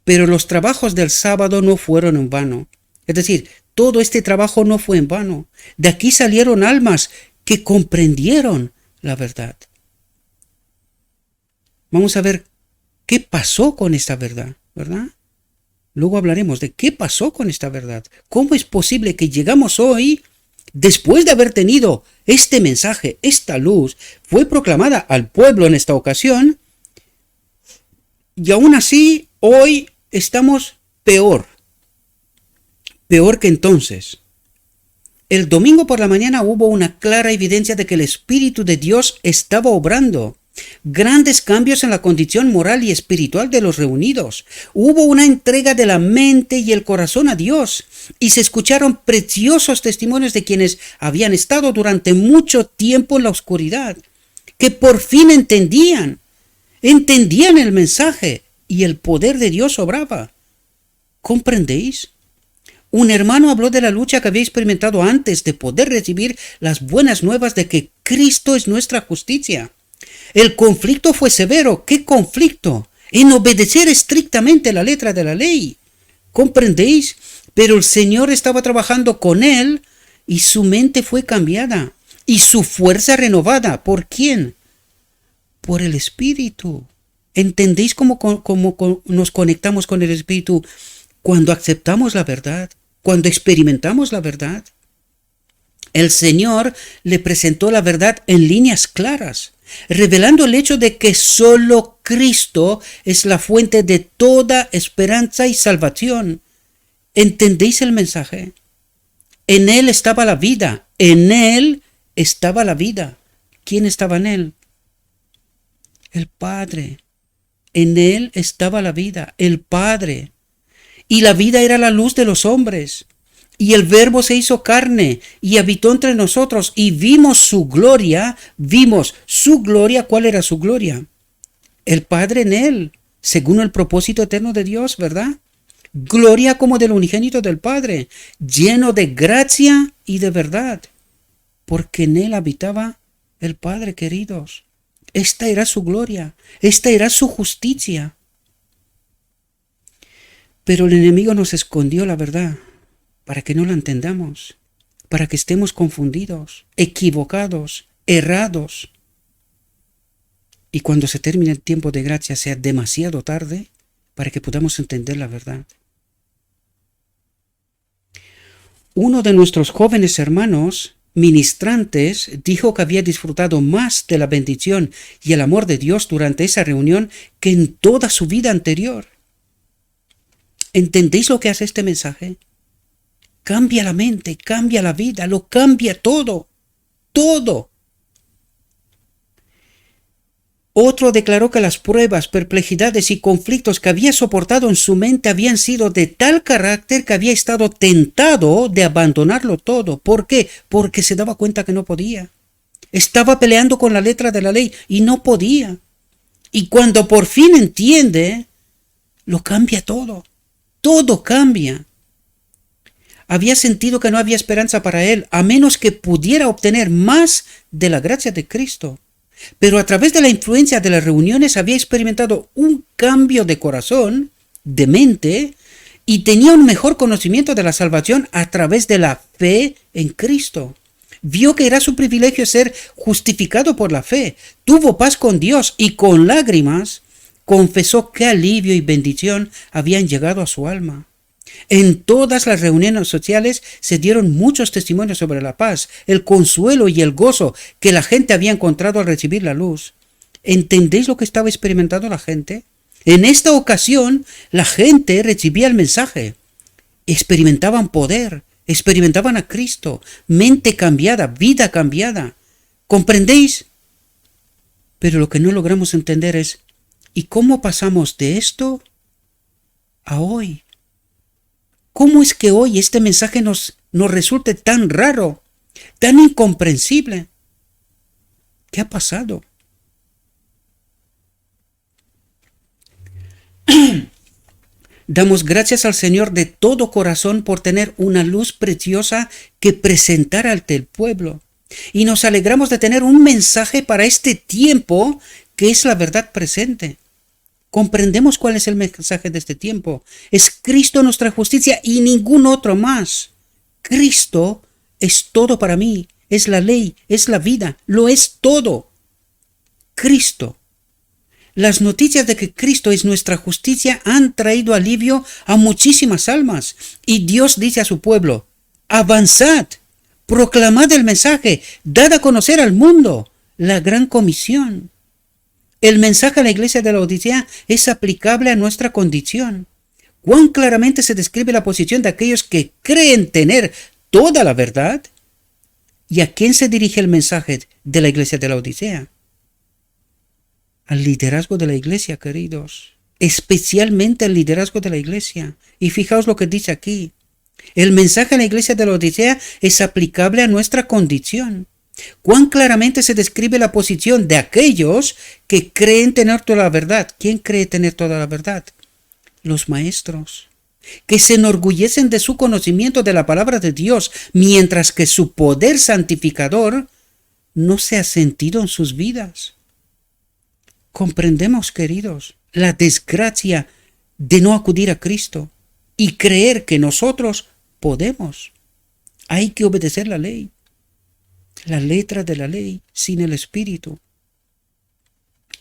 Pero los trabajos del sábado no fueron en vano. Es decir, todo este trabajo no fue en vano. De aquí salieron almas que comprendieron la verdad. Vamos a ver qué pasó con esta verdad, ¿verdad? Luego hablaremos de qué pasó con esta verdad. ¿Cómo es posible que llegamos hoy, después de haber tenido este mensaje, esta luz, fue proclamada al pueblo en esta ocasión, y aún así hoy estamos peor que entonces? El domingo por la mañana hubo una clara evidencia de que el Espíritu de Dios estaba obrando. Grandes cambios en la condición moral y espiritual de los reunidos. Hubo una entrega de la mente y el corazón a Dios, y se escucharon preciosos testimonios de quienes habían estado durante mucho tiempo en la oscuridad, que por fin entendían el mensaje, y el poder de Dios obraba. ¿Comprendéis? Un hermano habló de la lucha que había experimentado antes de poder recibir las buenas nuevas de que Cristo es nuestra justicia. El conflicto fue severo. ¿Qué conflicto? En obedecer estrictamente la letra de la ley. ¿Comprendéis? Pero el Señor estaba trabajando con él y su mente fue cambiada y su fuerza renovada. ¿Por quién? Por el Espíritu. ¿Entendéis cómo nos conectamos con el Espíritu cuando aceptamos la verdad? Cuando experimentamos la verdad. El Señor le presentó la verdad en líneas claras, revelando el hecho de que solo Cristo es la fuente de toda esperanza y salvación. ¿Entendéis el mensaje? En Él estaba la vida. En Él estaba la vida. ¿Quién estaba en Él? El Padre. En Él estaba la vida, el Padre. Y la vida era la luz de los hombres. Y el Verbo se hizo carne y habitó entre nosotros y vimos su gloria. ¿Cuál era su gloria? El Padre en Él, según el propósito eterno de Dios, ¿verdad? Gloria como del unigénito del Padre, lleno de gracia y de verdad. Porque en Él habitaba el Padre, queridos. Esta era su gloria, esta era su justicia. Pero el enemigo nos escondió la verdad para que no la entendamos, para que estemos confundidos, equivocados, errados. Y cuando se termine el tiempo de gracia sea demasiado tarde para que podamos entender la verdad. Uno de nuestros jóvenes hermanos ministrantes dijo que había disfrutado más de la bendición y el amor de Dios durante esa reunión que en toda su vida anterior. ¿Entendéis lo que hace este mensaje? Cambia la mente, cambia la vida, lo cambia todo, todo. Otro declaró que las pruebas, perplejidades y conflictos que había soportado en su mente habían sido de tal carácter que había estado tentado de abandonarlo todo. ¿Por qué? Porque se daba cuenta que no podía. Estaba peleando con la letra de la ley y no podía. Y cuando por fin entiende, lo cambia todo. Todo cambia. Había sentido que no había esperanza para él, a menos que pudiera obtener más de la gracia de Cristo. Pero a través de la influencia de las reuniones había experimentado un cambio de corazón, de mente, y tenía un mejor conocimiento de la salvación a través de la fe en Cristo. Vio que era su privilegio ser justificado por la fe, tuvo paz con Dios y con lágrimas confesó qué alivio y bendición habían llegado a su alma. En todas las reuniones sociales se dieron muchos testimonios sobre la paz, el consuelo y el gozo que la gente había encontrado al recibir la luz. ¿Entendéis lo que estaba experimentando la gente? En esta ocasión, la gente recibía el mensaje. Experimentaban poder, experimentaban a Cristo, mente cambiada, vida cambiada. ¿Comprendéis? Pero lo que no logramos entender es, ¿y cómo pasamos de esto a hoy? ¿Cómo es que hoy este mensaje nos resulte tan raro, tan incomprensible? ¿Qué ha pasado? Damos gracias al Señor de todo corazón por tener una luz preciosa que presentar ante el pueblo. Y nos alegramos de tener un mensaje para este tiempo que es la verdad presente. Comprendemos cuál es el mensaje de este tiempo. Es Cristo nuestra justicia y ningún otro más. Cristo es todo para mí. Es la ley, es la vida, lo es todo. Cristo. Las noticias de que Cristo es nuestra justicia han traído alivio a muchísimas almas. Y Dios dice a su pueblo, avanzad, proclamad el mensaje, dad a conocer al mundo la gran comisión. El mensaje a la iglesia de la Odisea es aplicable a nuestra condición. Cuán claramente se describe la posición de aquellos que creen tener toda la verdad. ¿Y a quién se dirige el mensaje de la iglesia de la Odisea? Al liderazgo de la iglesia, queridos. Especialmente al liderazgo de la iglesia. Y fijaos lo que dice aquí. El mensaje a la iglesia de la Odisea es aplicable a nuestra condición. Cuán claramente se describe la posición de aquellos que creen tener toda la verdad. ¿Quién cree tener toda la verdad? Los maestros, que se enorgullecen de su conocimiento de la palabra de Dios, mientras que su poder santificador no se ha sentido en sus vidas. Comprendemos, queridos, la desgracia de no acudir a Cristo y creer que nosotros podemos. Hay que obedecer la ley. La letra de la ley sin el espíritu.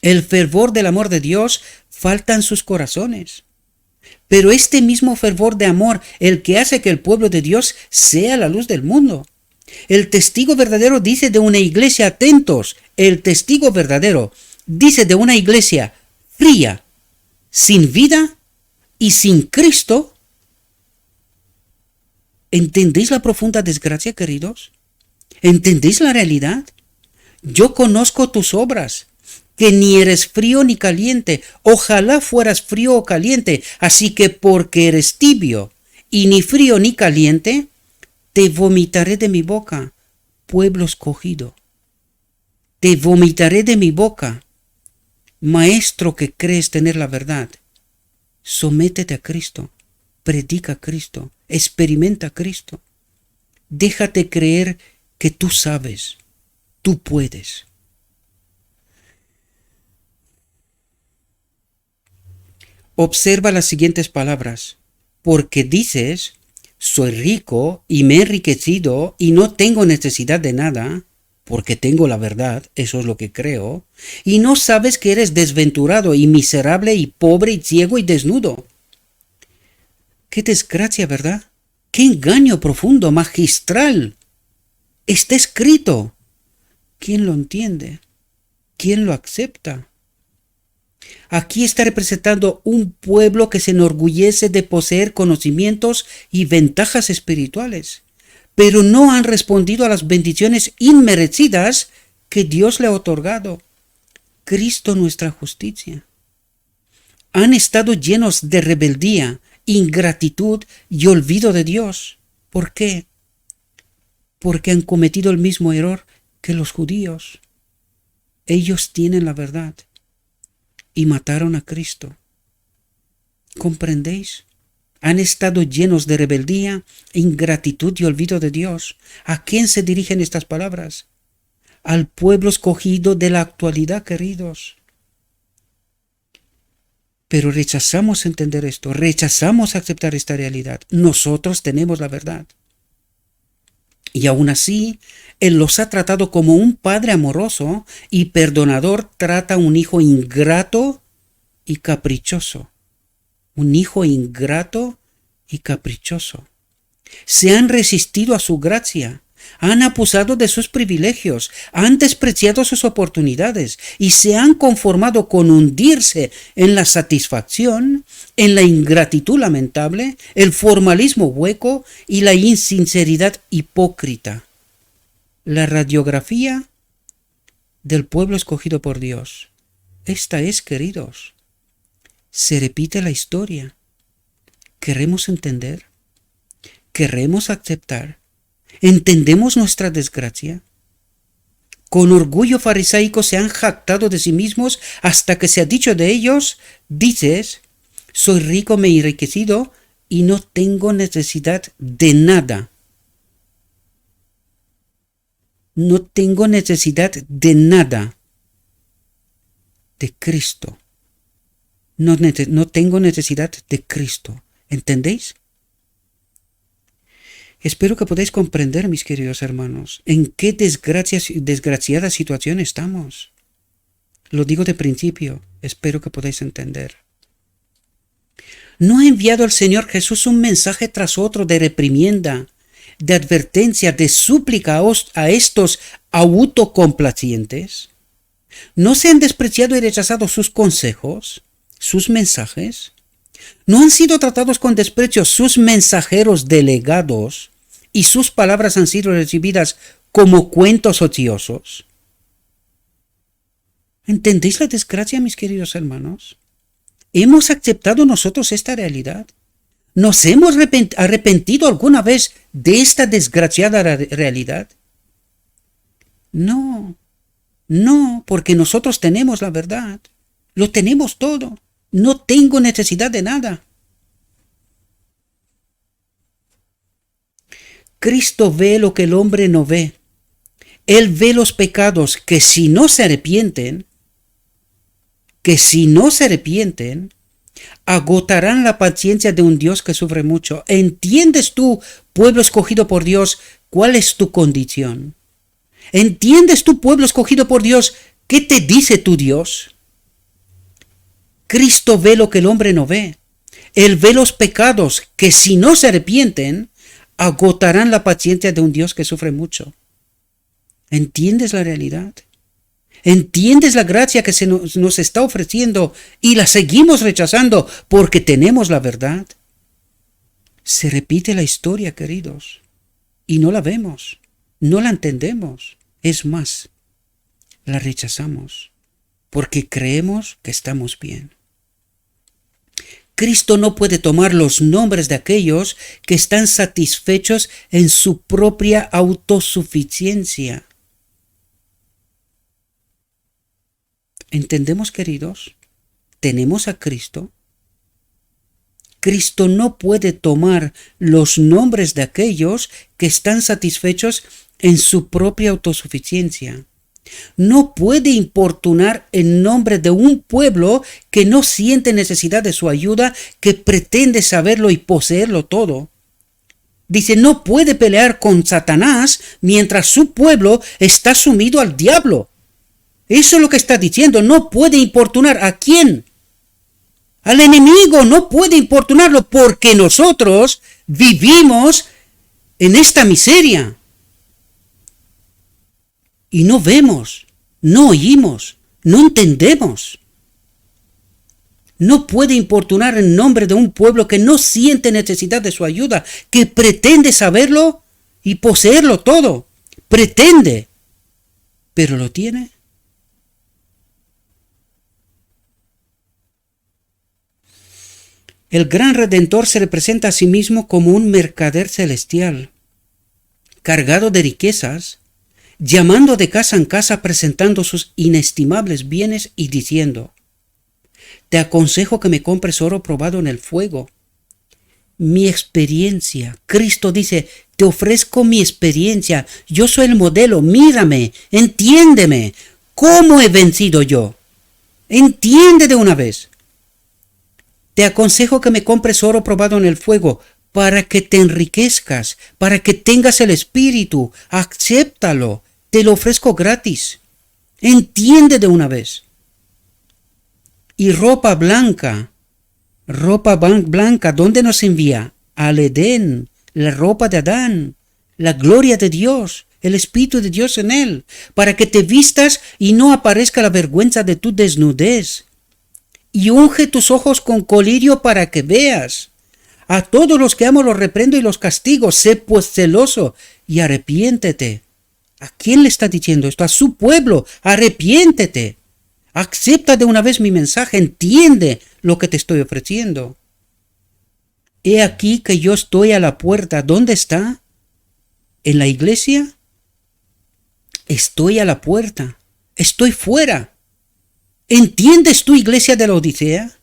El fervor del amor de Dios falta en sus corazones. Pero este mismo fervor de amor, el que hace que el pueblo de Dios sea la luz del mundo. El testigo verdadero dice de una iglesia, atentos, el testigo verdadero dice de una iglesia fría, sin vida y sin Cristo. ¿Entendéis la profunda desgracia, queridos? ¿Entendéis la realidad? Yo conozco tus obras, que ni eres frío ni caliente. Ojalá fueras frío o caliente. Así que porque eres tibio y ni frío ni caliente, te vomitaré de mi boca, pueblo escogido. Te vomitaré de mi boca, maestro que crees tener la verdad. Sométete a Cristo, predica a Cristo, experimenta a Cristo. Déjate creer que tú sabes, tú puedes. Observa las siguientes palabras. Porque dices, soy rico y me he enriquecido y no tengo necesidad de nada, porque tengo la verdad, eso es lo que creo, y no sabes que eres desventurado y miserable y pobre y ciego y desnudo. Qué desgracia, ¿verdad? Qué engaño profundo, magistral. Está escrito. ¿Quién lo entiende? ¿Quién lo acepta? Aquí está representando un pueblo que se enorgullece de poseer conocimientos y ventajas espirituales, pero no han respondido a las bendiciones inmerecidas que Dios le ha otorgado. Cristo nuestra justicia. Han estado llenos de rebeldía, ingratitud y olvido de Dios. ¿Por qué? Porque han cometido el mismo error que los judíos. Ellos tienen la verdad y mataron a Cristo. ¿Comprendéis? Han estado llenos de rebeldía, ingratitud y olvido de Dios. ¿A quién se dirigen estas palabras? Al pueblo escogido de la actualidad, queridos. Pero rechazamos entender esto, rechazamos aceptar esta realidad. Nosotros tenemos la verdad. Y aún así, Él los ha tratado como un padre amoroso y perdonador trata a un hijo ingrato y caprichoso. Un hijo ingrato y caprichoso. Se han resistido a su gracia, han abusado de sus privilegios, han despreciado sus oportunidades y se han conformado con hundirse en la satisfacción, en la ingratitud lamentable, el formalismo hueco y la insinceridad hipócrita. La radiografía del pueblo escogido por Dios. Esta es, queridos. Se repite la historia. ¿Queremos entender? ¿Queremos aceptar? ¿Entendemos nuestra desgracia? Con orgullo farisaico se han jactado de sí mismos hasta que se ha dicho de ellos, dices, soy rico, me he enriquecido y no tengo necesidad de nada. No tengo necesidad de nada. De Cristo. No tengo necesidad de Cristo. ¿Entendéis? Espero que podáis comprender, mis queridos hermanos, en qué desgraciada situación estamos. Lo digo de principio, espero que podáis entender. ¿No ha enviado el Señor Jesús un mensaje tras otro de reprimienda, de advertencia, de súplica a estos autocomplacientes? ¿No se han despreciado y rechazado sus consejos, sus mensajes? ¿No han sido tratados con desprecio sus mensajeros delegados y sus palabras han sido recibidas como cuentos ociosos? ¿Entendéis la desgracia, mis queridos hermanos? ¿Hemos aceptado nosotros esta realidad? ¿Nos hemos arrepentido alguna vez de esta desgraciada realidad? No, porque nosotros tenemos la verdad, lo tenemos todo. No tengo necesidad de nada. Cristo ve lo que el hombre no ve. Él ve los pecados que si no se arrepienten, agotarán la paciencia de un Dios que sufre mucho. ¿Entiendes tú, pueblo escogido por Dios, cuál es tu condición? ¿Entiendes tú, pueblo escogido por Dios, qué te dice tu Dios? Cristo ve lo que el hombre no ve. Él ve los pecados que si no se arrepienten, agotarán la paciencia de un Dios que sufre mucho. ¿Entiendes la realidad? ¿Entiendes la gracia que se nos está ofreciendo y la seguimos rechazando porque tenemos la verdad? Se repite la historia, queridos, y no la vemos, no la entendemos. Es más, la rechazamos porque creemos que estamos bien. Cristo no puede tomar los nombres de aquellos que están satisfechos en su propia autosuficiencia. ¿Entendemos, queridos? ¿Tenemos a Cristo? Cristo no puede tomar los nombres de aquellos que están satisfechos en su propia autosuficiencia. No puede importunar en nombre de un pueblo que no siente necesidad de su ayuda, que pretende saberlo y poseerlo todo. Dice, no puede pelear con Satanás mientras su pueblo está sumido al diablo. Eso es lo que está diciendo. No puede importunar. ¿A quién? Al enemigo. No puede importunarlo porque nosotros vivimos en esta miseria. Y no vemos, no oímos, no entendemos. No puede importunar en nombre de un pueblo que no siente necesidad de su ayuda, que pretende saberlo y poseerlo todo. Pretende, pero lo tiene. El gran Redentor se representa a sí mismo como un mercader celestial, cargado de riquezas, llamando de casa en casa, presentando sus inestimables bienes y diciendo, te aconsejo que me compres oro probado en el fuego. Mi experiencia. Cristo dice, te ofrezco mi experiencia. Yo soy el modelo. Mírame, entiéndeme. ¿Cómo he vencido yo? Entiende de una vez. Te aconsejo que me compres oro probado en el fuego para que te enriquezcas, para que tengas el Espíritu. Acéptalo. Te lo ofrezco gratis. Entiende de una vez. Y ropa blanca, ¿dónde nos envía? al Edén, la ropa de Adán, la gloria de Dios, el Espíritu de Dios en él, para que te vistas y no aparezca la vergüenza de tu desnudez. Y unge tus ojos con colirio para que veas. A todos los que amo los reprendo y los castigo. Sé pues celoso y arrepiéntete. ¿A quién le está diciendo esto? A su pueblo. Arrepiéntete. Acepta de una vez mi mensaje. Entiende lo que te estoy ofreciendo. He aquí que yo estoy a la puerta. ¿Dónde está? ¿En la iglesia? Estoy a la puerta. Estoy fuera. ¿Entiendes tú, iglesia de la Odisea?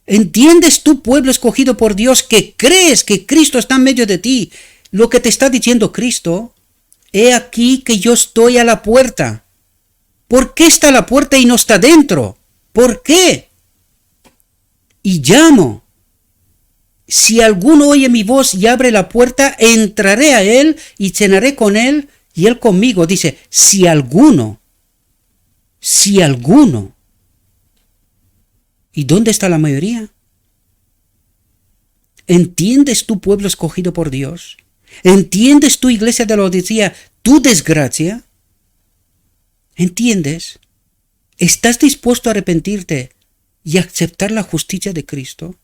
¿Entiendes tú, pueblo escogido por Dios, que crees que Cristo está en medio de ti? Lo que te está diciendo Cristo, he aquí que yo estoy a la puerta. ¿Por qué está a la puerta y no está dentro? ¿Por qué? Y llamo. Si alguno oye mi voz y abre la puerta, entraré a él y cenaré con él y él conmigo. Dice, si alguno. ¿Y dónde está la mayoría? ¿Entiendes tú, pueblo escogido por Dios? ¿Entiendes tú, iglesia de la Odisea, tu desgracia? ¿Entiendes? ¿Estás dispuesto a arrepentirte y aceptar la justicia de Cristo?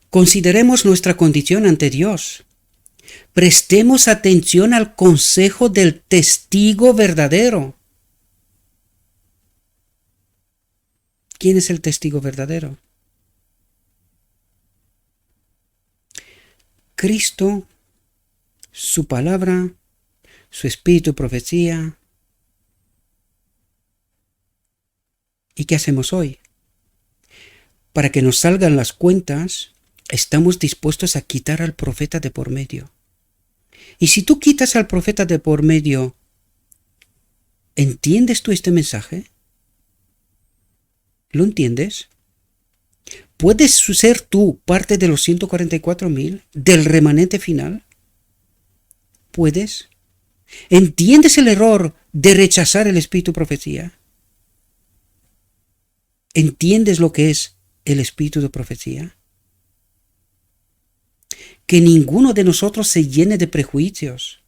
Consideremos nuestra condición ante Dios. Prestemos atención al consejo del testigo verdadero. ¿Quién es el testigo verdadero? Cristo, su palabra, su espíritu, profecía. ¿Y qué hacemos hoy? Para que nos salgan las cuentas, estamos dispuestos a quitar al profeta de por medio. Y si tú quitas al profeta de por medio, ¿entiendes tú este mensaje? ¿Lo entiendes? ¿Puedes ser tú parte de los 144,000, del remanente final? ¿Puedes? ¿Entiendes el error de rechazar el espíritu profecía? ¿Entiendes lo que es el espíritu de profecía? Que ninguno de nosotros se llene de prejuicios,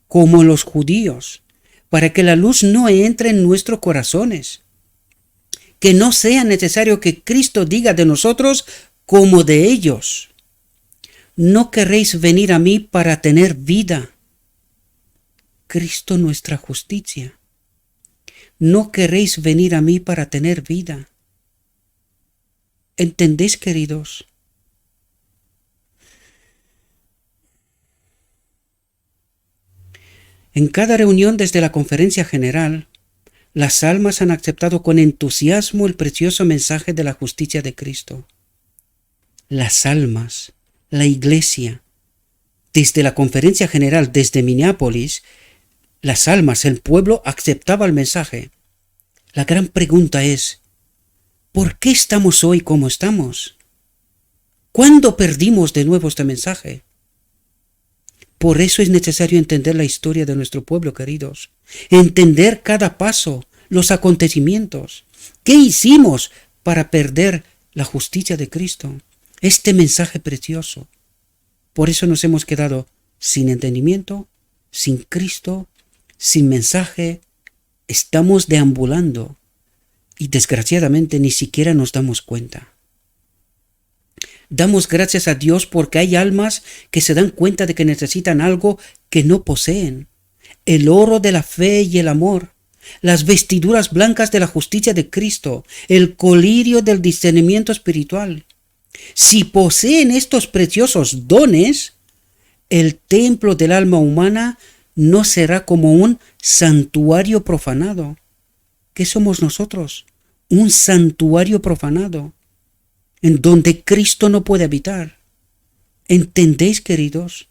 como los judíos, para que la luz no entre en nuestros corazones. Que no sea necesario que Cristo diga de nosotros como de ellos. No querréis venir a mí para tener vida. Cristo nuestra justicia. No querréis venir a mí para tener vida. ¿Entendéis, queridos? En cada reunión desde la conferencia general, las almas han aceptado con entusiasmo el precioso mensaje de la justicia de Cristo. Las almas, la iglesia, desde la conferencia general, desde Minneapolis, las almas, el pueblo aceptaba el mensaje. La gran pregunta es, ¿por qué estamos hoy como estamos? ¿Cuándo perdimos de nuevo este mensaje? Por eso es necesario entender la historia de nuestro pueblo, queridos. Entender cada paso, los acontecimientos. ¿Qué hicimos para perder la justicia de Cristo? Este mensaje precioso. Por eso nos hemos quedado sin entendimiento, sin Cristo, sin mensaje. Estamos deambulando y desgraciadamente ni siquiera nos damos cuenta. Damos gracias a Dios porque hay almas que se dan cuenta de que necesitan algo que no poseen. El oro de la fe y el amor, las vestiduras blancas de la justicia de Cristo, el colirio del discernimiento espiritual. Si poseen estos preciosos dones, el templo del alma humana no será como un santuario profanado. ¿Qué somos nosotros? Un santuario profanado, en donde Cristo no puede habitar. ¿Entendéis, queridos?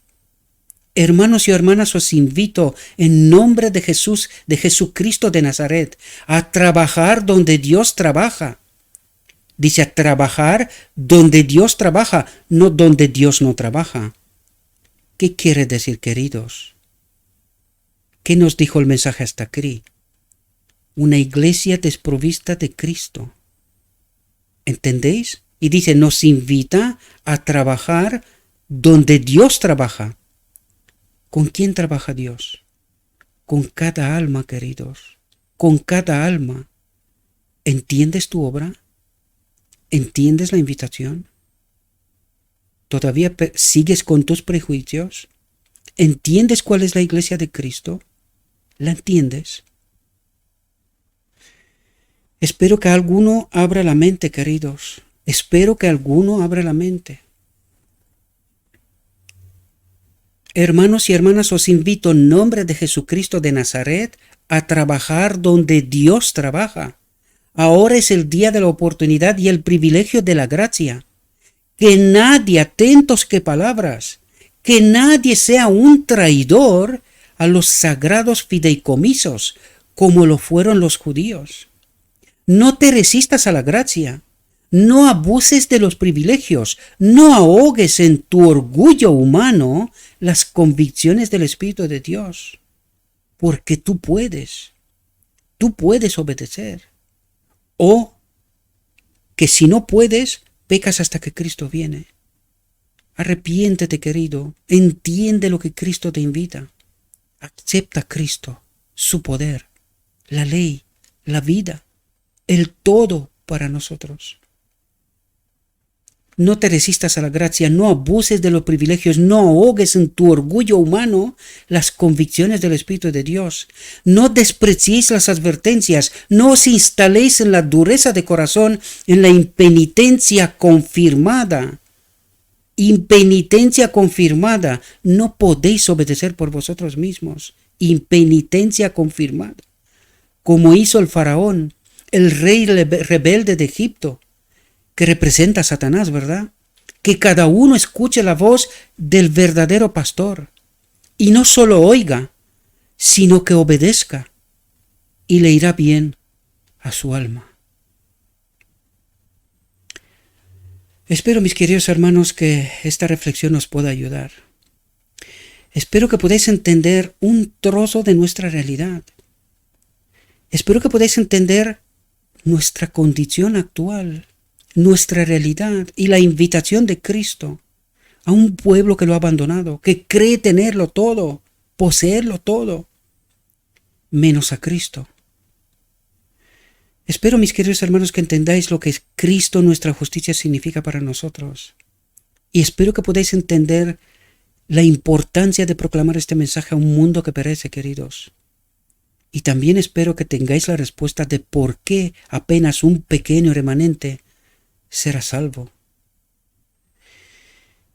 Hermanos y hermanas, os invito en nombre de Jesús, de Jesucristo de Nazaret, a trabajar donde Dios trabaja. Dice a trabajar donde Dios trabaja, no donde Dios no trabaja. ¿Qué quiere decir, queridos? ¿Qué nos dijo el mensaje hasta aquí? Una iglesia desprovista de Cristo. ¿Entendéis? Y dice, nos invita a trabajar donde Dios trabaja. ¿Con quién trabaja Dios? Con cada alma, queridos. Con cada alma. ¿Entiendes tu obra? ¿Entiendes la invitación? ¿Todavía sigues con tus prejuicios? ¿Entiendes cuál es la iglesia de Cristo? ¿La entiendes? Espero que alguno abra la mente, queridos. Espero que alguno abra la mente. Hermanos y hermanas, os invito en nombre de Jesucristo de Nazaret a trabajar donde Dios trabaja. Ahora es el día de la oportunidad y el privilegio de la gracia. Que nadie, atentos que palabras, que nadie sea un traidor a los sagrados fideicomisos, como lo fueron los judíos. No te resistas a la gracia, no abuses de los privilegios, no ahogues en tu orgullo humano las convicciones del Espíritu de Dios, porque tú puedes obedecer. O que si no puedes, pecas hasta que Cristo viene. Arrepiéntete, querido, entiende lo que Cristo te invita. Acepta a Cristo, su poder, la ley, la vida, el todo para nosotros. No te resistas a la gracia, no abuses de los privilegios, no ahogues en tu orgullo humano las convicciones del Espíritu de Dios. No despreciéis las advertencias, no os instaléis en la dureza de corazón, en la impenitencia confirmada. Impenitencia confirmada, no podéis obedecer por vosotros mismos. Impenitencia confirmada. Como hizo el faraón, el rey rebelde de Egipto, que representa a Satanás, ¿verdad? Que cada uno escuche la voz del verdadero pastor y no solo oiga, sino que obedezca y le irá bien a su alma. Espero, mis queridos hermanos, que esta reflexión os pueda ayudar. Espero que podáis entender un trozo de nuestra realidad. Espero que podáis entender nuestra condición actual, nuestra realidad y la invitación de Cristo a un pueblo que lo ha abandonado, que cree tenerlo todo, poseerlo todo, menos a Cristo. Espero, mis queridos hermanos, que entendáis lo que Cristo, nuestra justicia, significa para nosotros. Y espero que podáis entender la importancia de proclamar este mensaje a un mundo que perece, queridos. Y también espero que tengáis la respuesta de por qué apenas un pequeño remanente será salvo.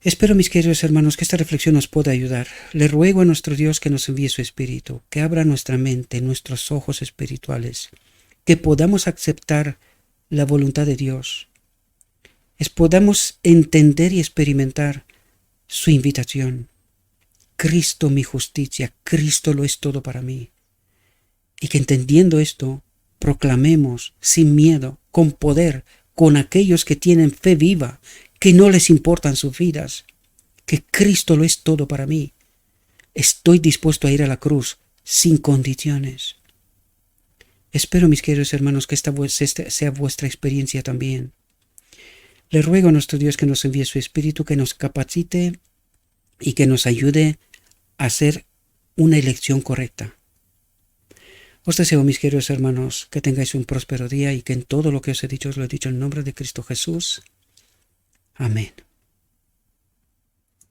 Espero, mis queridos hermanos, que esta reflexión nos pueda ayudar. Le ruego a nuestro Dios que nos envíe su Espíritu, que abra nuestra mente, nuestros ojos espirituales, que podamos aceptar la voluntad de Dios, podamos entender y experimentar su invitación. Cristo mi justicia, Cristo lo es todo para mí. Y que entendiendo esto, proclamemos sin miedo, con poder, con aquellos que tienen fe viva, que no les importan sus vidas, que Cristo lo es todo para mí. Estoy dispuesto a ir a la cruz sin condiciones. Espero, mis queridos hermanos, que esta sea vuestra experiencia también. Le ruego a nuestro Dios que nos envíe su Espíritu, que nos capacite y que nos ayude a hacer una elección correcta. Os deseo, mis queridos hermanos, que tengáis un próspero día y que en todo lo que os he dicho os lo he dicho en nombre de Cristo Jesús. Amén.